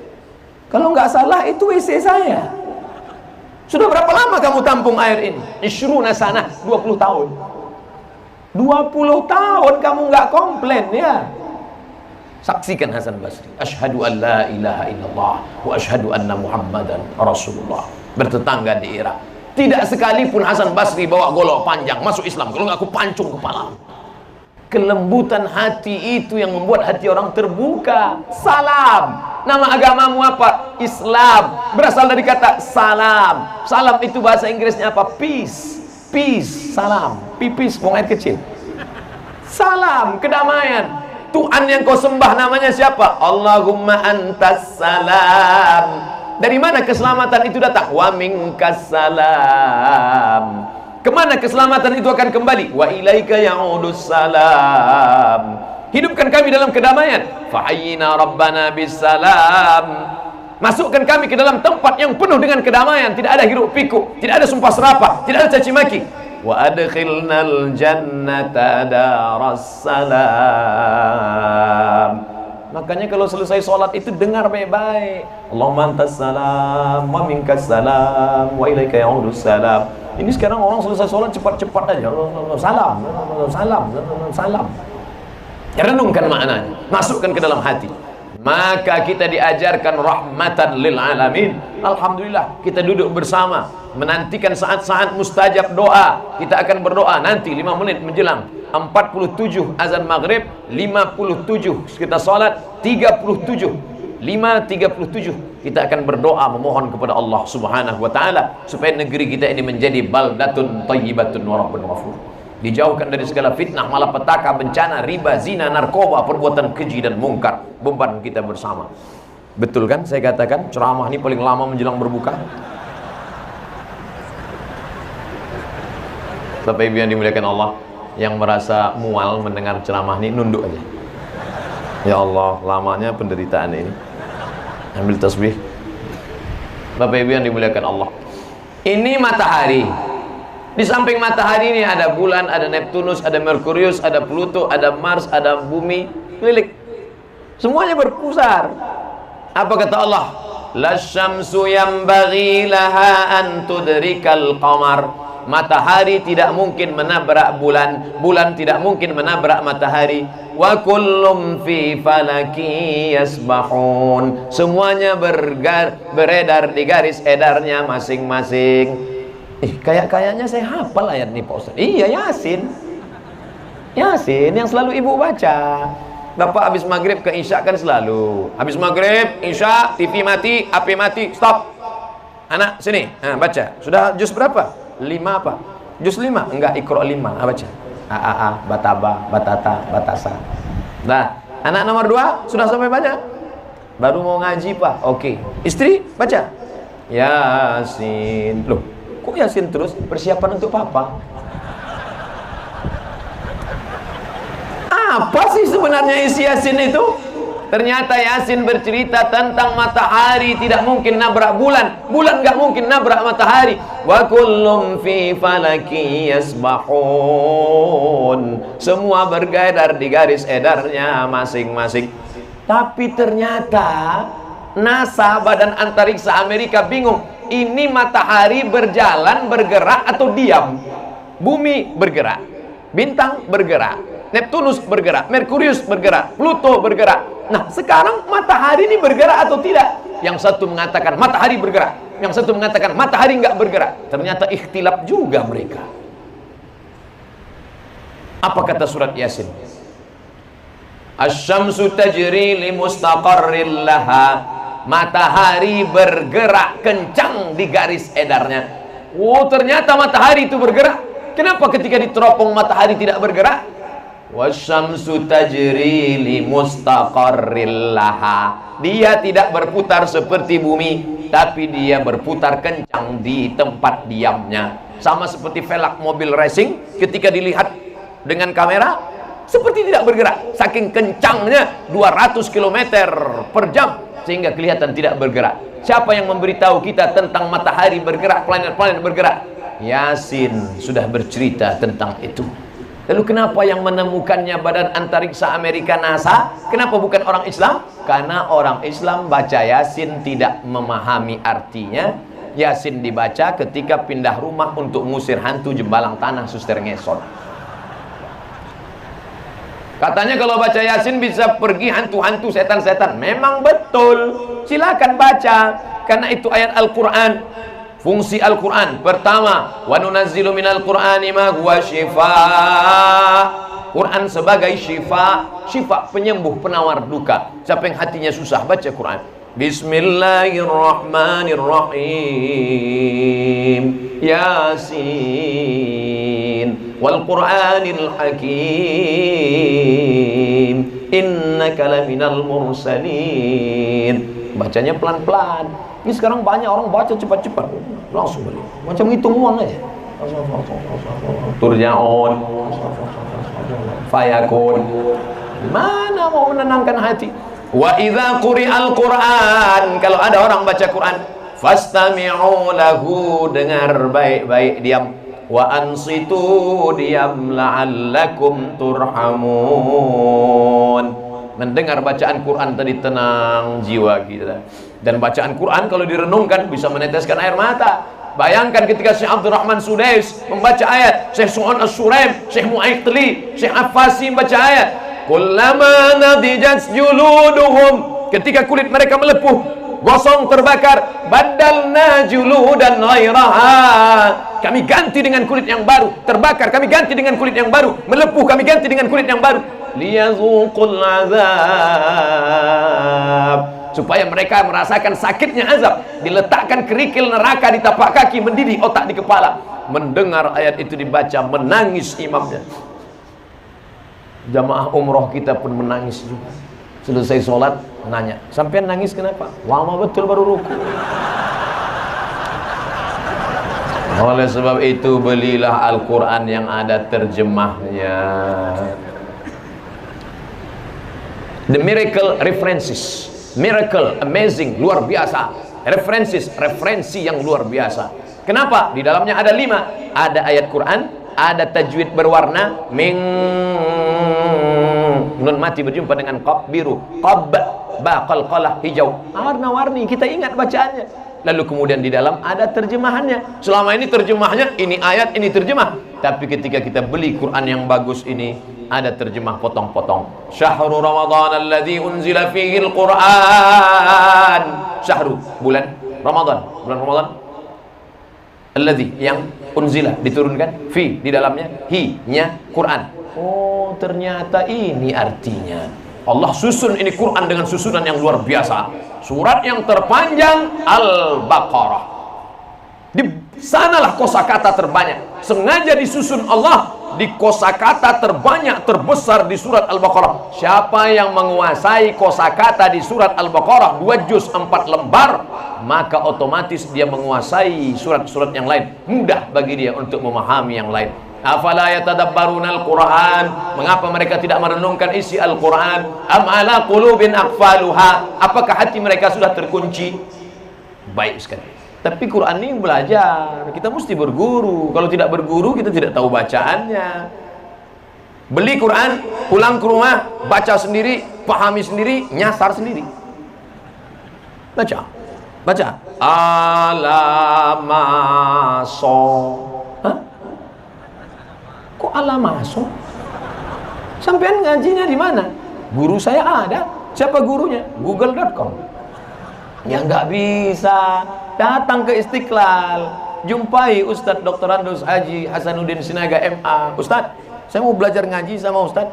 Kalau nggak salah itu WC saya. Sudah berapa lama kamu tampung air ini? Ishruna sana, 20 tahun. 20 tahun kamu nggak komplain ya. Saksikan Hasan Basri. Asyhadu an la ilaha illallah wa asyhadu anna Muhammadan Rasulullah. Bertetangga di Irak. Tidak sekalipun Hasan Basri bawa golok panjang masuk Islam, kalau nggak aku pancung kepala. Kelembutan hati itu yang membuat hati orang terbuka. Salam. Nama agamamu apa? Islam. Berasal dari kata salam. Salam itu bahasa Inggrisnya apa? Peace. Peace. Salam. Pipis, buang air kecil. Salam, kedamaian. Tuhan yang kau sembah namanya siapa? Allahumma antas salam. Dari mana keselamatan itu datang? Wa minkas salam. Kemana keselamatan itu akan kembali? Wa ilaika ya'udus salam. Hidupkan kami dalam kedamaian. Fahayyina rabbana bisalam. Masukkan kami ke dalam tempat yang penuh dengan kedamaian. Tidak ada hiruk pikuk, tidak ada sumpah serapah, tidak ada caci maki. Wa adkhilnal jannata daras salam. Makanya kalau selesai sholat itu dengar baik-baik. Allahumma antas salam wa minkas salam wa ilaika ya'udus salam. Ini sekarang orang selesai sholat cepat-cepat aja. Salam, salam, salam. Ya, renungkan maknanya, masukkan ke dalam hati. maka kita diajarkan rahmatan lil alamin. Alhamdulillah, kita duduk bersama menantikan saat-saat mustajab doa. Kita akan berdoa nanti 5 menit menjelang 47 azan maghrib, 57 kita salat, 5:37 kita akan berdoa memohon kepada Allah Subhanahu wa taala supaya negeri kita ini menjadi baldatun thayyibatun wa rabbun ghafur. Dijauhkan dari segala fitnah, malapetaka, bencana, riba, zina, narkoba, perbuatan keji dan mungkar. Beban kita bersama. Betul kan saya katakan ceramah ini paling lama menjelang berbuka? Bapak Ibu yang dimuliakan Allah, yang merasa mual mendengar ceramah ini nunduk aja. Ya Allah, lamanya penderitaan ini. Ambil tasbih. Bapak Ibu yang dimuliakan Allah, ini matahari. Di samping matahari ini ada bulan, ada Neptunus, ada Merkurius, ada Pluto, ada Mars, ada bumi keliling. Semuanya berpusar. Apa kata Allah? Lasyamsu yambaghi laha an tudrikal qamar. Matahari tidak mungkin menabrak bulan, bulan tidak mungkin menabrak matahari. Wa kullum fi falaki yasbahun. Semuanya beredar di garis edarnya masing-masing. Kayaknya saya hafal ayat ini Pak Ustaz. Iya, Yasin. Yasin yang selalu ibu baca. Bapak habis maghrib ke isya kan selalu. Habis maghrib, isya, TV mati, HP mati, stop. Anak sini, nah, baca. Sudah juz berapa? 5 apa? Juz 5? Enggak, Iqra 5. Baca. A, bataba, batata, batasa. Nah, anak nomor 2 sudah sampai banyak. Baru mau ngaji Pak. Oke. Istri baca. Yasin. Loh, kok Yasin terus? Persiapan untuk papa. Apa sih sebenarnya isi Yasin itu? Ternyata Yasin bercerita tentang matahari tidak mungkin nabrak bulan, bulan nggak mungkin nabrak matahari. Wa kullum fi falaki yasbahun. Semua bergerak di garis edarnya masing-masing. Tapi ternyata NASA, Badan Antariksa Amerika, bingung. Ini matahari berjalan, bergerak atau diam? Bumi bergerak, bintang bergerak, Neptunus bergerak, Merkurius bergerak, Pluto bergerak. Nah, sekarang matahari ini bergerak atau tidak? Yang satu mengatakan matahari bergerak, yang satu mengatakan matahari nggak bergerak. Ternyata ikhtilaf juga mereka. Apa kata surat Yasin? Asy-syamsu tajri li mustaqarril laha. Matahari bergerak kencang di garis edarnya. Oh, ternyata matahari itu bergerak. Kenapa ketika diteropong matahari tidak bergerak? Wasyamsu tajri li mustaqarril laha. Dia tidak berputar seperti bumi, tapi dia berputar kencang di tempat diamnya. Sama seperti velg mobil racing, ketika dilihat dengan kamera seperti tidak bergerak. Saking kencangnya 200 km per jam, sehingga kelihatan tidak bergerak. Siapa yang memberitahu kita tentang matahari bergerak, planet-planet bergerak? Yasin sudah bercerita tentang itu. Lalu kenapa yang menemukannya Badan Antariksa Amerika, NASA? Kenapa bukan orang Islam? Karena orang Islam baca Yasin tidak memahami artinya. Yasin dibaca ketika pindah rumah untuk ngusir hantu jembalang tanah Suster Ngeson. Katanya kalau baca Yasin bisa pergi hantu-hantu, setan-setan. Memang betul. Silakan baca. Karena itu ayat Al-Quran. Fungsi Al-Quran pertama, wa nunazzilu minal Qur'ani ma huwa syifaa. Quran sebagai syifa, syifa penyembuh, penawar duka. Siapa yang hatinya susah baca Quran. Bismillahirrahmanirrahim. Yasin wal Qur'anil Hakim. Innaka laminal mursalin. Bacanya pelan-pelan. Ini sekarang banyak orang baca cepat-cepat, langsung balik. Macam ngitung uang aja. Turjaon, fayakun. Mana mau menenangkan hati? Wa idza quri'al Qur'an, kalau ada orang baca Quran, fastami'u lahu, dengar baik-baik, diam. Wa ansitu, diam, la'allakum turhamun. Mendengar bacaan Quran tadi tenang jiwa kita. Dan bacaan Quran kalau direnungkan bisa meneteskan air mata. Bayangkan ketika Syekh Abdurrahman Sudais membaca ayat, Syekh Su'an As-Suraim, Syekh Mu'aitli, Syekh Affasi membaca ayat, kullama nadijat juluduhum ketika kulit mereka melepuh, gosong, terbakar, badalna juludan ghairaha, kami ganti dengan kulit yang baru. Terbakar, kami ganti dengan kulit yang baru. Melepuh, kami ganti dengan kulit yang baru. Liyazuqul azab, supaya mereka merasakan sakitnya azab. Diletakkan kerikil neraka di tapak kaki, mendidih otak di kepala. Mendengar ayat itu dibaca, menangis imamnya. Jamaah umroh kita pun menangis juga. Selesai sholat, nanya, sampean nangis kenapa? Lama betul baru ruku. Oleh sebab itu, belilah Al-Quran yang ada terjemahnya. The Miracle References. Miracle, amazing, luar biasa. References, referensi yang luar biasa. Kenapa? Di dalamnya ada 5. Ada ayat Quran, ada tajwid berwarna, nun mati berjumpa dengan qab biru, qab ba qalqalah hijau, warna-warni, kita ingat bacaannya. Lalu kemudian di dalam ada terjemahannya. Selama ini terjemahnya ini ayat, ini terjemah. Tapi ketika kita beli Quran yang bagus ini, ada terjemah potong-potong. Syahrul Ramadan alladzi unzila fihi al-Quran. Syahrul, bulan Ramadan, bulan Ramadan. Alladzi, yang unzila, diturunkan, fi, di dalamnya, hi, nya, Quran. Oh, ternyata ini artinya. Allah susun ini Quran dengan susunan yang luar biasa. Surat yang terpanjang Al-Baqarah. Di sanalah kosakata terbanyak. Sengaja disusun Allah di kosakata terbanyak, terbesar di surat Al-Baqarah. Siapa yang menguasai kosakata di surat Al-Baqarah 2 juz 4 lembar, maka otomatis dia menguasai surat-surat yang lain. Mudah bagi dia untuk memahami yang lain. Afala yatadabbarunal Quran, mengapa mereka tidak merenungkan isi Al-Quran? Am ala qulubin aqfaluha, apakah hati mereka sudah terkunci? Baik sekali. Tapi Quran ini belajar, kita mesti berguru. Kalau tidak berguru, kita tidak tahu bacaannya. Beli Quran, pulang ke rumah, baca sendiri, pahami sendiri, nyasar sendiri. Baca, baca. Alamaso. Hah? Kok alamaso? Sampean ngajinya di mana? Guru saya ada. Siapa gurunya? Google.com. Ya nggak bisa. Datang ke Istiqlal, jumpai Ustadz Dr. Andus Haji Hasanuddin Sinaga MA. Ustadz, saya mau belajar ngaji sama Ustadz.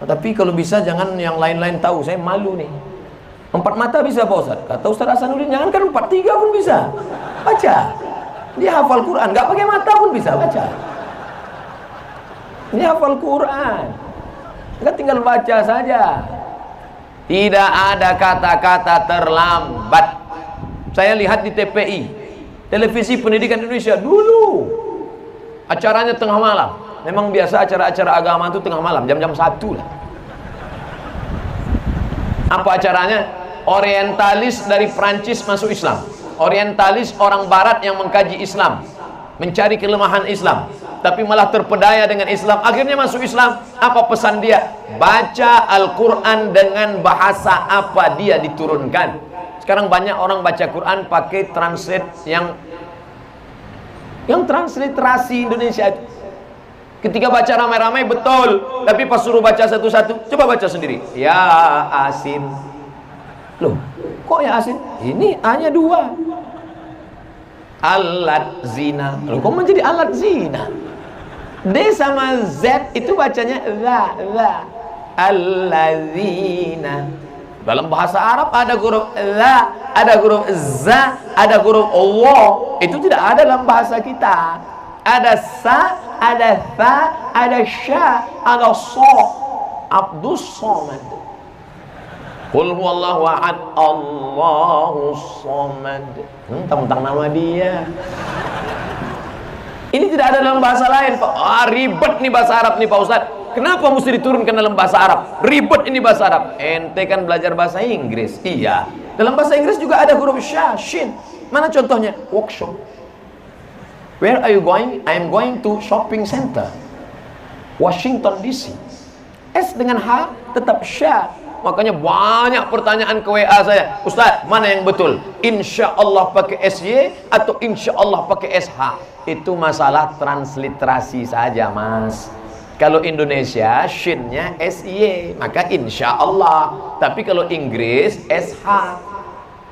Tapi kalau bisa jangan yang lain-lain tahu, saya malu nih. 4 mata bisa Pak Ustadz? Kata Ustadz Hasanuddin, jangan kan 4, 3 pun bisa. Baca. Dia hafal Quran, nggak pakai mata pun bisa baca. Dia hafal Quran, nggak tinggal baca saja. Tidak ada kata-kata terlambat. Saya lihat di TPI, Televisi Pendidikan Indonesia, dulu acaranya tengah malam. Memang biasa acara-acara agama itu tengah malam, jam-jam 1 lah. Apa acaranya? Orientalis dari Prancis masuk Islam. Orientalis orang barat yang mengkaji Islam, mencari kelemahan Islam, tapi malah terpedaya dengan Islam, akhirnya masuk Islam. Apa pesan dia? Baca Al-Quran dengan bahasa apa dia diturunkan. Sekarang banyak orang baca Quran pakai translate yang transliterasi Indonesia. Ketika baca ramai-ramai betul, tapi pas suruh baca satu-satu, coba baca sendiri. Ya Asin. Loh, kok ya Asin? Ini hanya 2. Alat zina. Loh, kok menjadi alat zina? D sama Z itu bacanya la. Allazina. Dalam bahasa Arab ada huruf la, ada huruf za, ada huruf Allah. Itu tidak ada dalam bahasa kita. Ada sa, ada tha, ada sya, ada so. Abdus Somad. Qul huwallahu ahad, Allahus Somad. Tentang nama dia. Ini tidak ada dalam bahasa lain, Pak. Ribet nih bahasa Arab nih Pak Ustadz. Kenapa mesti diturunkan dalam bahasa Arab? Ribet ini bahasa Arab. Ente kan belajar bahasa Inggris. Iya. Dalam bahasa Inggris juga ada huruf sya, shin. Mana contohnya? Workshop. Where are you going? I am going to shopping center, Washington DC. S dengan H tetap sya. Makanya banyak pertanyaan ke WA saya. Ustaz, mana yang betul? Insya Allah pakai SY atau insya Allah pakai SH? Itu masalah transliterasi saja, Mas. Kalau Indonesia shinnya SY, maka insya Allah. Tapi kalau Inggris SH.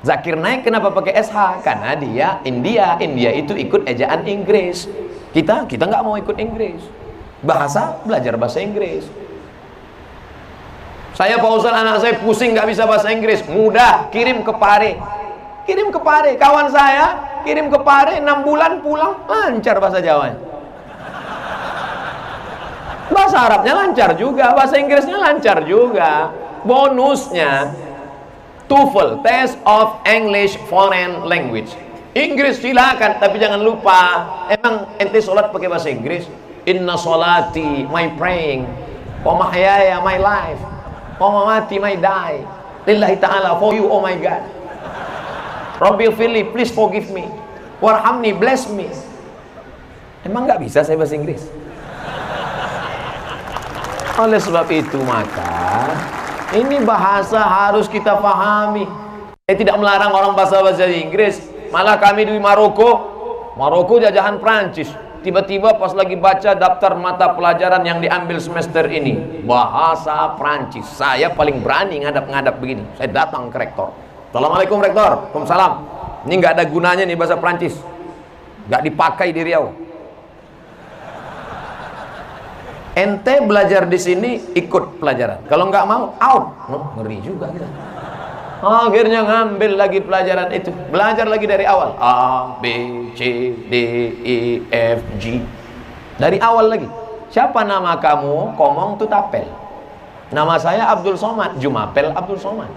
Zakir Naik kenapa pakai SH? Karena dia India itu ikut ejaan Inggris. Kita nggak mau ikut Inggris. Belajar bahasa Inggris. Saya Pak Ustaz, anak saya pusing nggak bisa bahasa Inggris. Mudah, kirim ke Pare. Kawan saya kirim ke Pare, 6 bulan pulang lancar bahasa Jawanya. Bahasa Arabnya lancar juga, bahasa Inggrisnya lancar juga. Bonusnya TOEFL, Test of English Foreign Language. Inggris silakan, tapi jangan lupa, emang ente sholat pakai bahasa Inggris? Inna sholati, my praying, wa mahyaya, my life, wa mamati, my die, lillahi ta'ala, for you, oh my God. Rabbil fili, please forgive me, warhamni, bless me. Emang nggak bisa saya bahasa Inggris? Oleh sebab itu maka ini bahasa harus kita pahami. Saya tidak melarang orang bahasa Inggris. Malah kami di Maroko jajahan Prancis. Tiba-tiba pas lagi baca daftar mata pelajaran yang diambil semester ini, bahasa Prancis. Saya paling berani ngadap-ngadap begini. Saya datang ke rektor. Assalamualaikum rektor. Waalaikumsalam. Ini nggak ada gunanya nih bahasa Prancis. Nggak dipakai di Riau. Ente belajar di sini, ikut pelajaran. Kalau nggak mau, out. Ngeri juga kita. Akhirnya ngambil lagi pelajaran itu, belajar lagi dari awal. A, B, C, D, E, F, G. Dari awal lagi. Siapa nama kamu? Komong Tutapel. Nama saya Abdul Somad, Jumapel Abdul Somad.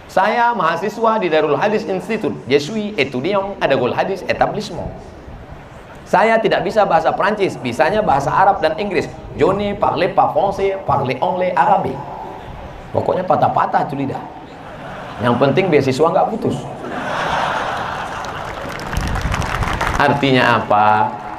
Saya mahasiswa di Darul Hadis Institute. Je suis étudiant à Darul Hadis Établissement. Saya tidak bisa bahasa Prancis, bisanya bahasa Arab dan Inggris. Je ne parle pas français, parle anglais, arabe. Pokoknya patah-patah tuh lidah. Yang penting beasiswa nggak putus. Artinya apa?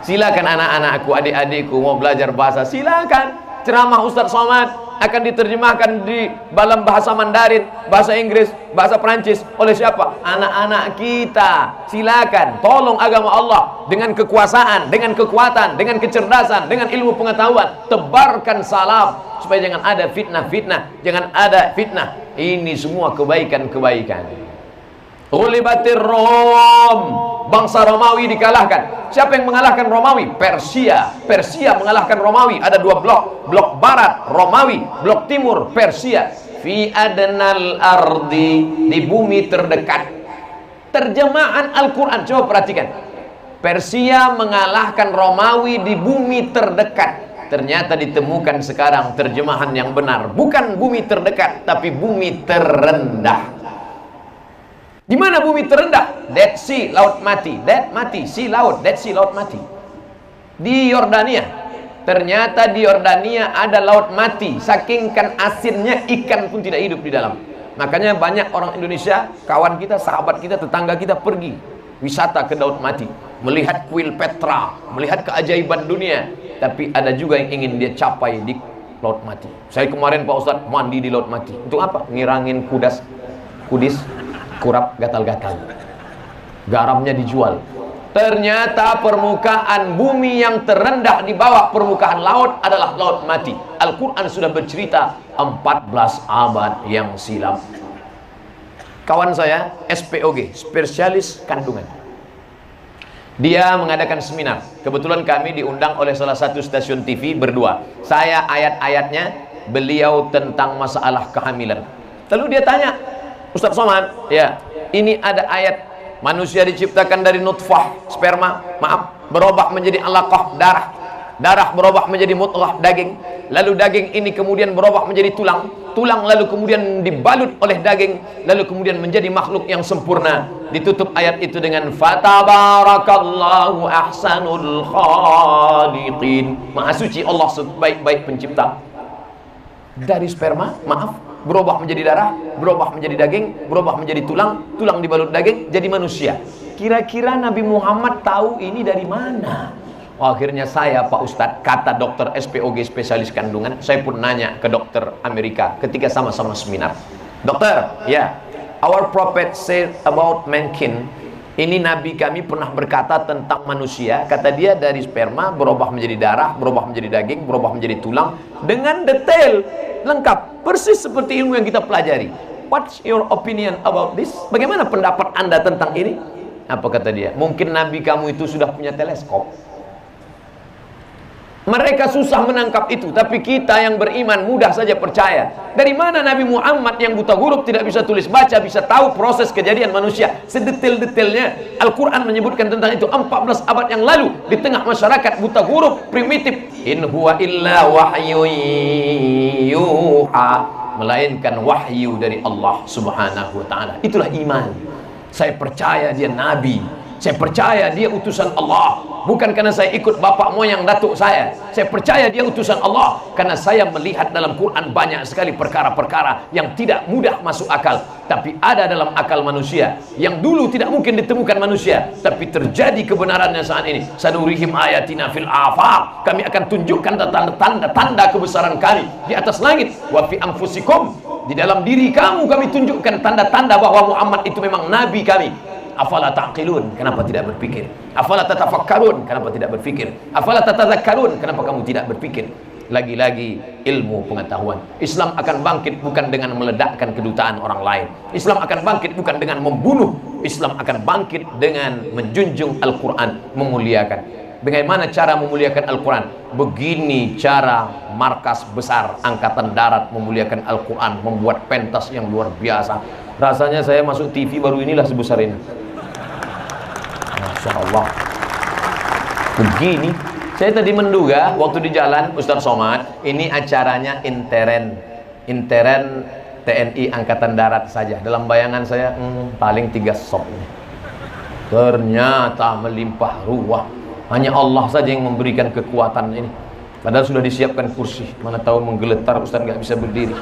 Silakan anak-anakku, adik-adikku mau belajar bahasa, silakan. Ceramah Ustadz Somad akan diterjemahkan di dalam bahasa Mandarin, bahasa Inggris, bahasa Prancis oleh siapa? Anak-anak kita. Silakan, tolong agama Allah dengan kekuasaan, dengan kekuatan, dengan kecerdasan, dengan ilmu pengetahuan. Tebarkan salam supaya jangan ada fitnah-fitnah, jangan ada fitnah. Ini semua kebaikan-kebaikan. Ghulibatir Rom, bangsa Romawi dikalahkan. Siapa yang mengalahkan Romawi? Persia. Persia mengalahkan Romawi. Ada dua blok, blok barat Romawi, blok timur Persia. Fi adnal ardi, di bumi terdekat. Terjemahan Al-Quran, coba perhatikan. Persia mengalahkan Romawi di bumi terdekat. Ternyata ditemukan sekarang terjemahan yang benar. Bukan bumi terdekat, tapi bumi terendah. Di mana bumi terendah? Dead Sea, laut mati. Dead mati, sea laut, Dead Sea, laut mati. Di Yordania. Ternyata di Yordania ada laut mati. Saking kan asinnya, ikan pun tidak hidup di dalam. Makanya banyak orang Indonesia, kawan kita, sahabat kita, tetangga kita pergi wisata ke laut mati, melihat kuil Petra, melihat keajaiban dunia. Tapi ada juga yang ingin dia capai di laut mati. Saya kemarin Pak Ustadz mandi di laut mati. Untuk apa? Ngirangin kudis, kurap, gatal-gatal. Garamnya dijual. Ternyata permukaan bumi yang terendah di bawah permukaan laut adalah laut mati. Al-Quran sudah bercerita 14 abad yang silam. Kawan saya SPOG, spesialis kandungan. Dia mengadakan seminar. Kebetulan kami diundang oleh salah satu stasiun TV berdua. Saya ayat-ayatnya, beliau tentang masalah kehamilan. Lalu dia tanya, Ustadz Somad, ya, ini ada ayat manusia diciptakan dari nutfah, sperma, berubah menjadi alaqah, darah berubah menjadi mudghah, daging, lalu daging ini kemudian berubah menjadi tulang lalu kemudian dibalut oleh daging, lalu kemudian menjadi makhluk yang sempurna. Ditutup ayat itu dengan fatabarakallahu ahsanul khaliqin. Maha suci Allah sebaik-baik pencipta. Dari sperma, berubah menjadi darah, berubah menjadi daging, berubah menjadi tulang dibalut daging, jadi manusia. Kira-kira Nabi Muhammad tahu ini dari mana? Akhirnya saya, Pak Ustadz, kata dokter SPOG spesialis kandungan, saya pun nanya ke dokter Amerika ketika sama-sama seminar. Dokter, ya, our prophet said about mankind Ini Nabi kami pernah berkata tentang manusia. Kata dia dari sperma berubah menjadi darah, berubah menjadi daging, berubah menjadi tulang, dengan detail, lengkap, persis seperti ilmu yang kita pelajari. What's your opinion about this? Bagaimana pendapat Anda tentang ini? Apa kata dia? Mungkin Nabi kamu itu sudah punya teleskop. Mereka susah menangkap itu, tapi kita yang beriman mudah saja percaya. Dari mana Nabi Muhammad yang buta huruf tidak bisa tulis baca bisa tahu proses kejadian manusia sedetail-detailnya? Al-Quran menyebutkan tentang itu 14 abad yang lalu di tengah masyarakat buta huruf primitif. In huwa illa wahyu yuha, melainkan wahyu dari Allah Subhanahu wa ta'ala. Itulah iman. Saya percaya dia Nabi, saya percaya dia utusan Allah. Bukan karena saya ikut bapak moyang datuk saya. Saya percaya dia utusan Allah karena saya melihat dalam Quran banyak sekali perkara-perkara yang tidak mudah masuk akal, tapi ada dalam akal manusia yang dulu tidak mungkin ditemukan manusia, tapi terjadi kebenarannya saat ini. Sanurihim ayatina fil afaq, kami akan tunjukkan tanda-tanda kebesaran kami di atas langit. Wa fi anfusikum, di dalam diri kamu kami tunjukkan tanda-tanda bahwa Muhammad itu memang nabi kami. Afala ta'qilun, kenapa tidak berpikir? Afala tatafakkarun, kenapa tidak berpikir? Afala tatadzakkarun, kenapa kamu tidak berpikir? Lagi-lagi ilmu pengetahuan. Islam akan bangkit bukan dengan meledakkan kedutaan orang lain. Islam akan bangkit bukan dengan membunuh. Islam akan bangkit dengan menjunjung Al-Quran, memuliakan. Bagaimana cara memuliakan Al-Quran? Begini cara markas besar Angkatan Darat memuliakan Al-Quran, membuat pentas yang luar biasa. Rasanya saya masuk TV baru inilah sebesar ini. Masya Allah. Begini, saya tadi menduga waktu di jalan Ustaz Somad, ini acaranya intern TNI Angkatan Darat saja. Dalam bayangan saya paling 3 sop. Ternyata melimpah ruah. Hanya Allah saja yang memberikan kekuatan ini. Padahal sudah disiapkan kursi. Mana tahu menggeletar Ustaz nggak bisa berdiri.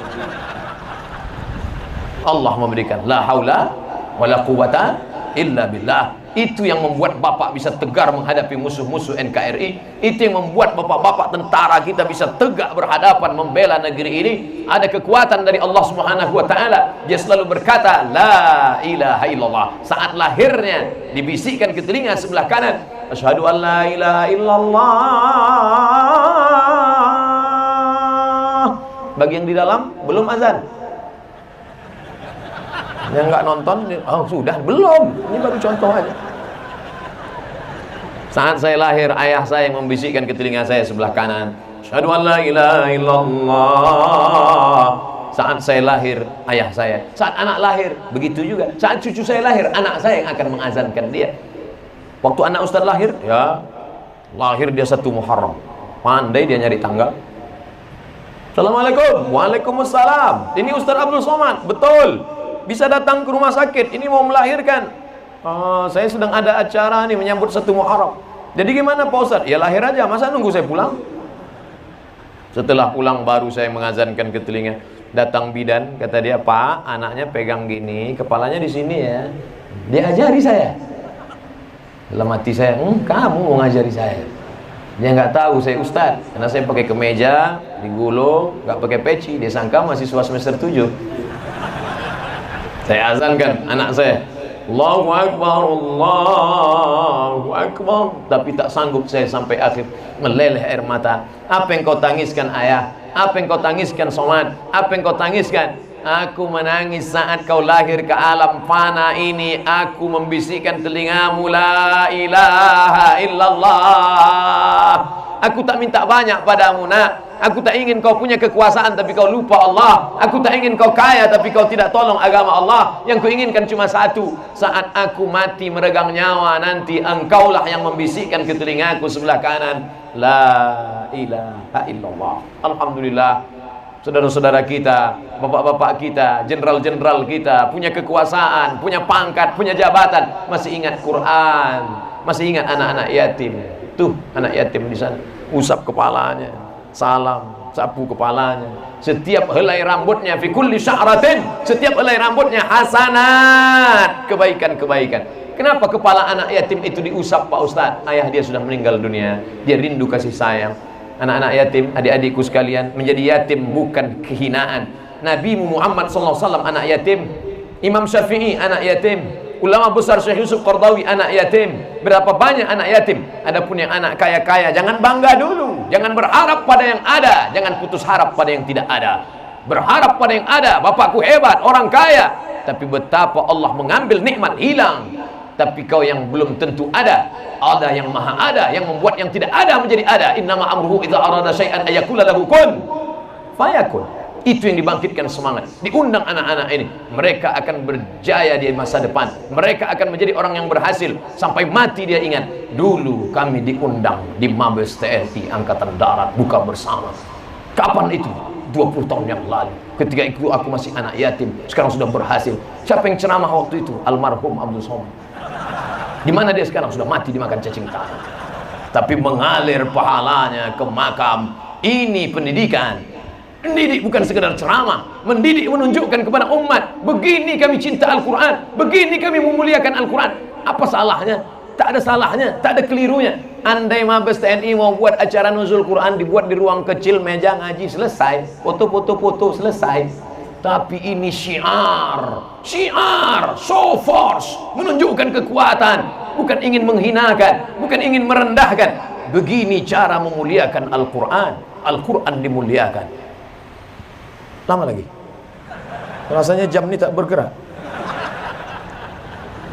Allah memberikan. La haula wala quwata illa billah. Itu yang membuat bapak bisa tegar menghadapi musuh-musuh NKRI. Itu yang membuat bapak-bapak tentara kita bisa tegak berhadapan membela negeri ini. Ada kekuatan dari Allah Subhanahu wa ta'ala. Dia selalu berkata la ilaha illallah. Saat lahirnya dibisikkan ke telinga sebelah kanan, asyhadu an la ilaha illallah. Bagi yang di dalam belum azan. Yang nggak nonton, oh sudah, belum. Ini baru contoh aja. Saat saya lahir, ayah saya yang membisikkan ke telinga saya sebelah kanan, asyhadu an la ilaha illallah. Saat saya lahir, ayah saya. Saat anak lahir, begitu juga. Saat cucu saya lahir, anak saya yang akan mengazankan dia. Waktu anak Ustaz lahir, ya lahir dia 1 Muharram. Pandai dia nyari tanggal. Assalamualaikum. Waalaikumsalam. Ini Ustaz Abdul Somad. Betul. Bisa datang ke rumah sakit, ini mau melahirkan. Saya sedang ada acara nih menyambut 1 Muharram. Jadi gimana Pak Ustaz? Ya lahir aja, masa nunggu saya pulang? Setelah pulang baru saya mengazankan ke telinga. Datang bidan, kata dia, Pak, anaknya pegang gini, kepalanya di sini ya. Dia ajari saya. Dalam hati saya, kamu mau ngajari saya. Dia nggak tahu saya Ustaz, karena saya pakai kemeja, digulung, nggak pakai peci. Dia sangka mahasiswa semester 7. Saya azankan anak saya, Allahu Akbar, Allahu Akbar. Tapi tak sanggup saya sampai akhir, meleleh air mata. Apa yang kau tangiskan ayah? Apa yang kau tangiskan Somad? Apa yang kau tangiskan? Aku menangis saat kau lahir ke alam fana ini. Aku membisikkan telingamu, la ilaha illallah. Aku tak minta banyak padamu nak. Aku tak ingin kau punya kekuasaan tapi kau lupa Allah. Aku tak ingin kau kaya tapi kau tidak tolong agama Allah. Yang kuinginkan cuma satu, saat aku mati meregang nyawa nanti, engkaulah yang membisikkan ke telingaku sebelah kanan, la ilaha illallah. Alhamdulillah, saudara-saudara kita, bapak-bapak kita, jenderal-jenderal kita, punya kekuasaan, punya pangkat, punya jabatan, masih ingat Quran, masih ingat anak-anak yatim. Tuh anak yatim di sana, usap kepalanya, salam, sapu kepalanya. Setiap helai rambutnya, fi kulli sya'ratin, setiap helai rambutnya hasanat, kebaikan-kebaikan. Kenapa kepala anak yatim itu diusap Pak Ustaz? Ayah dia sudah meninggal dunia, dia rindu kasih sayang. Anak-anak yatim, adik-adikku sekalian, menjadi yatim bukan kehinaan. Nabi Muhammad SAW anak yatim, Imam Syafi'i anak yatim, Ulama besar Syekh Yusuf Qaradawi, anak yatim. Berapa banyak anak yatim? Adapun yang anak kaya-kaya, jangan bangga dulu. Jangan berharap pada yang ada, jangan putus harap pada yang tidak ada. Berharap pada yang ada. Bapakku hebat, orang kaya, tapi betapa Allah mengambil nikmat hilang. Tapi kau yang belum tentu ada yang maha ada, yang membuat yang tidak ada menjadi ada. Innama amruhu idza arada syai'an ayaqula lahu kun fayakun. Itu yang dibangkitkan semangat. Diundang anak-anak ini, mereka akan berjaya di masa depan. Mereka akan menjadi orang yang berhasil. Sampai mati dia ingat, dulu kami diundang di Mabes TNI Angkatan Darat buka bersama. Kapan itu? 20 tahun yang lalu. Ketika itu aku masih anak yatim, sekarang sudah berhasil. Siapa yang ceramah waktu itu? Almarhum Abdul Somad. Di mana dia sekarang? Sudah mati dimakan cacing tanah. Tapi mengalir pahalanya ke makam. Ini pendidikan. Mendidik bukan sekedar ceramah, mendidik menunjukkan kepada umat, begini kami cinta Al-Quran, begini kami memuliakan Al-Quran. Apa salahnya? Tak ada salahnya, tak ada kelirunya. Andai Mabes TNI mau buat acara nuzul Quran, dibuat di ruang kecil, meja ngaji, selesai. Foto-foto selesai. Tapi ini syiar, show force, menunjukkan kekuatan, bukan ingin menghinakan, bukan ingin merendahkan. Begini cara memuliakan Al-Quran. Al-Quran dimuliakan. Lama lagi. Rasanya jam ini tak bergerak.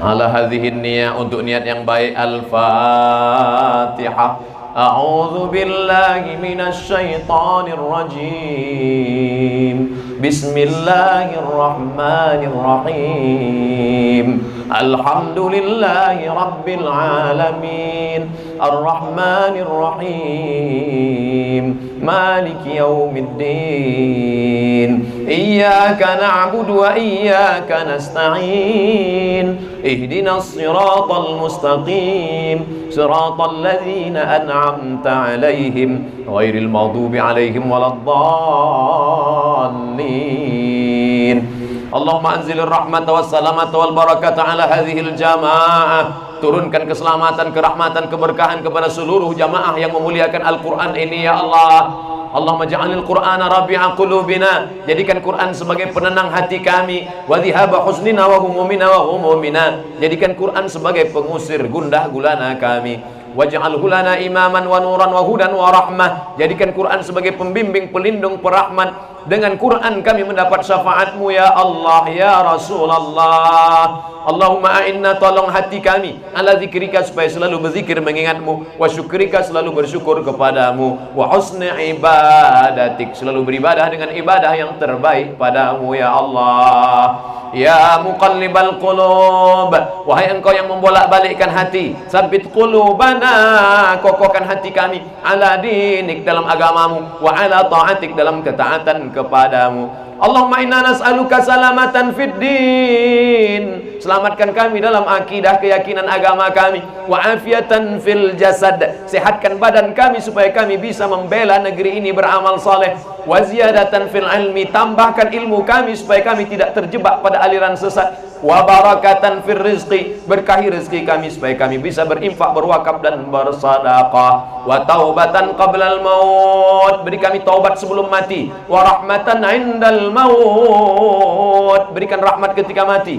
Ala hadhihi niyah, untuk niat yang baik. Al-Fatihah. A'udzu billahi minasy syaithanir rajim. Bismillahirrahmanirrahim. Alhamdulillahi rabbil alamin. Ar-Rahmanir Rahim. Maliki yaumiddin. Iyyaka na'budu wa iyyaka nasta'in. Ihdinas siratal mustaqim. Siratal ladzina an'amta 'alaihim ghairil maghdubi 'alaihim waladdallin. Allahumma anzilir rahmata was salamata wal barakata ala hadhil jamaah. Turunkan keselamatan, kerahmatan, keberkahan kepada seluruh jamaah yang memuliakan Al-Quran ini ya Allah. Allahumma ja'alil Qur'ana rabi'a qulubina. Jadikan Quran sebagai penenang hati kami. Wa dhihaba husnina wa humumina wa humumina. Jadikan Quran sebagai pengusir gundah gulana kami. Waj'alhu lana imaman wa nuran wa hudan wa rahmah. Jadikan Quran sebagai pembimbing, pelindung, perahmat. Dengan Quran kami mendapat syafaatmu ya Allah, ya Rasulullah. Allahumma a'inna, tolong hati kami ala zikrika, supaya selalu berzikir mengingatmu, wa syukrika, selalu bersyukur kepadamu, wa husni ibadatik, selalu beribadah dengan ibadah yang terbaik padamu ya Allah. Ya muqallibal qulub, wahai engkau yang membolak-balikkan hati, sabit qulubana, kokohkan hati kami, ala dinik, dalam agamamu, wa ala ta'atik, dalam ketaatan kepadamu. Allahumma inna nas'aluka salamatan fid din, selamatkan kami dalam akidah, keyakinan agama kami, wa afiatan fil jasad, sehatkan badan kami supaya kami bisa membela negeri ini beramal saleh, wa ziyadatan fil ilmi, tambahkan ilmu kami supaya kami tidak terjebak pada aliran sesat, wa barakatan fil rizqi, berkahi rezeki kami supaya kami bisa berinfak, berwakaf dan bersedekah, wa taubatan qablal maut, beri kami taubat sebelum mati, wa rahmatan indal maut, berikan rahmat ketika mati,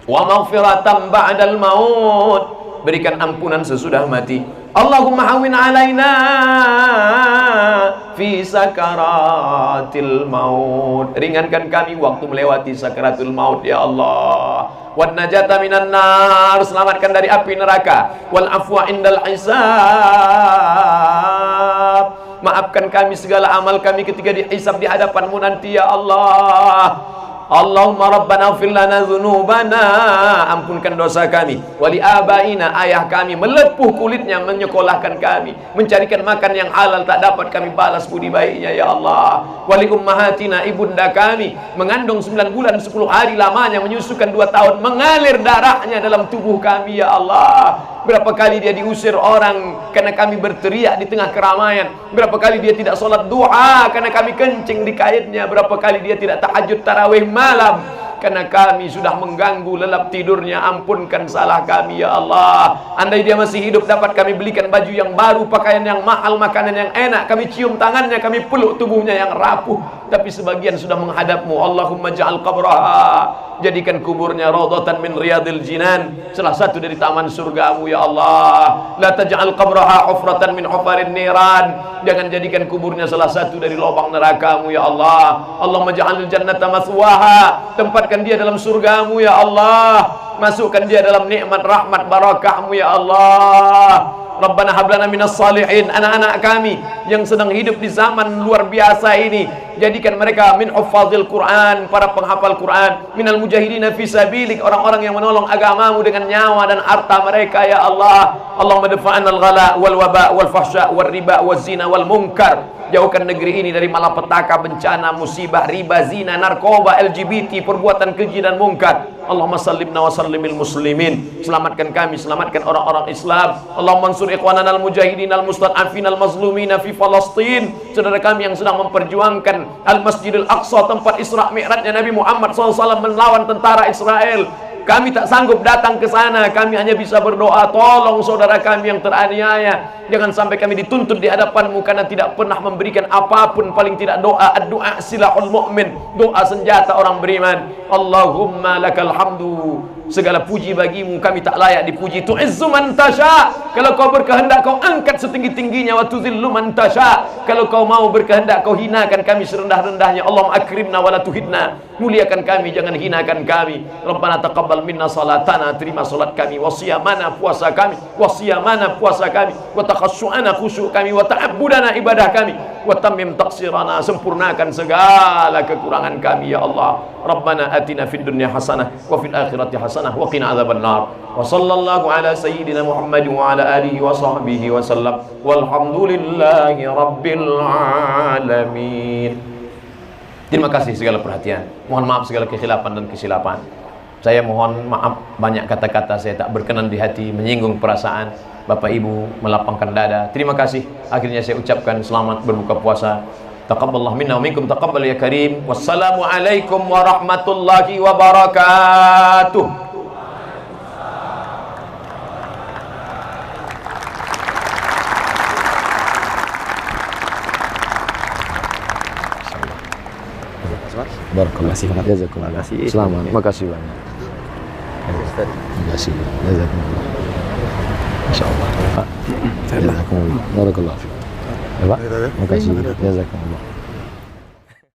wa maghfiratan ba'dal maut, berikan ampunan sesudah mati. Allahumma hawin alaina fi sakaratil maut, ringankan kami waktu melewati sakaratul maut ya Allah. Wan najata minan nar, selamatkan dari api neraka, wal afwa indal hisab, maafkan kami segala amal kami ketika dihisab di hadapanmu nanti ya Allah. Allahumma rabbana ighfir lana dzunubana, ampunkan dosa kami, wali abaina, ayah kami melepuh kulitnya menyekolahkan kami, mencarikan makan yang halal tak dapat kami balas budi baiknya ya Allah. Wali ummahatina, ibunda kami mengandung 9 bulan 10 hari lamanya, menyusukan 2 tahun, mengalir darahnya dalam tubuh kami ya Allah. Berapa kali dia diusir orang karena kami berteriak di tengah keramaian. Berapa kali dia tidak sholat duha karena kami kencing di kaitnya. Berapa kali dia tidak tahajud tarawih malam karena kami sudah mengganggu lelap tidurnya. Ampunkan salah kami ya Allah. Andai dia masih hidup, dapat kami belikan baju yang baru, pakaian yang mahal, makanan yang enak, kami cium tangannya, kami peluk tubuhnya yang rapuh. tapi sebagian sudah menghadapmu. Allahumma ja'al qabraha, jadikan kuburnya raudhatan min riyadil jinan, salah satu dari taman surgamu ya Allah. La taj'al qabraha hufratan min hufarin niran, jangan jadikan kuburnya salah satu dari lubang nerakamu ya Allah. Allahumma ja'alil jannata maswaha, tempatkan dia dalam surgamu ya Allah, masukkan dia dalam nikmat rahmat barakahmu ya Allah. Rabbana hablana minas salihin, anak-anak kami yang sedang hidup di zaman luar biasa ini, jadikan mereka min huffazil Quran, para penghafal Quran, minal mujahidina fi sabilik, orang-orang yang menolong agamamu dengan nyawa dan harta mereka ya Allah. Allahumma dafa'anal ghala wal waba wal fahsya wal riba wal zina wal munkar, jauhkan negeri ini dari malapetaka, bencana, musibah, riba, zina, narkoba, LGBT, perbuatan keji dan mungkar. Allahumma sallimna wa sallimil muslimin, selamatkan kami, selamatkan orang-orang Islam. Allahumma ansur ikhwanana al-mujahidin al-mustad'afin al-mazlumina fi Palestin, saudara kami yang sedang memperjuangkan Al-Masjidil Aqsa, tempat Isra Mi'rajnya Nabi Muhammad SAW melawan tentara Israel. Kami tak sanggup datang ke sana, kami hanya bisa berdoa, tolong saudara kami yang teraniaya, jangan sampai kami dituntut di hadapanmu karena tidak pernah memberikan apapun, paling tidak doa. Doa silahul mu'min, doa senjata orang beriman. Allahumma lakal hamdu, segala puji bagimu, kami tak layak dipuji. Tu'izzu man tasha, kalau kau berkehendak kau angkat setinggi-tingginya. Wa tuzillu man tasha, kalau kau mau berkehendak kau hinakan kami serendah-rendahnya. Allahumma akrimna wa la tuhidna, muliakan kami, jangan hinakan kami. Rabbana taqabbal minna salatana, terima salat kami, wasiyamana puasa kami, wasiyamana puasa kami, wa takhassu'ana khusyuk kami, wa ta'abbudana ibadah kami, wa tammim taqsirana, sempurnakan segala kekurangan kami ya Allah. Rabbana atina fid dunya hasanah wa fil akhirati hasanah wa qina adzabannar. Wa sallallahu ala sayyidina Muhammad wa ala alihi wa sahbihi wa sallam, walhamdulillahi rabbil alamin. Terima kasih segala perhatian. Mohon maaf segala kekhilafan dan kesilapan. Saya mohon maaf banyak kata-kata saya tak berkenan di hati, menyinggung perasaan Bapak Ibu, melapangkan dada. Terima kasih. Akhirnya saya ucapkan selamat berbuka puasa. Taqabbalallahu minna wa minkum, taqabbal ya karim. Wassalamu alaikum warahmatullahi wabarakatuh. Barakallah. Jazakumullah. Selamat. Makasih banyak. Terima kasih. Jazakumullah. Insyaallah. Jazakumullah. Barakallah. Terima kasih. Jazakumullah.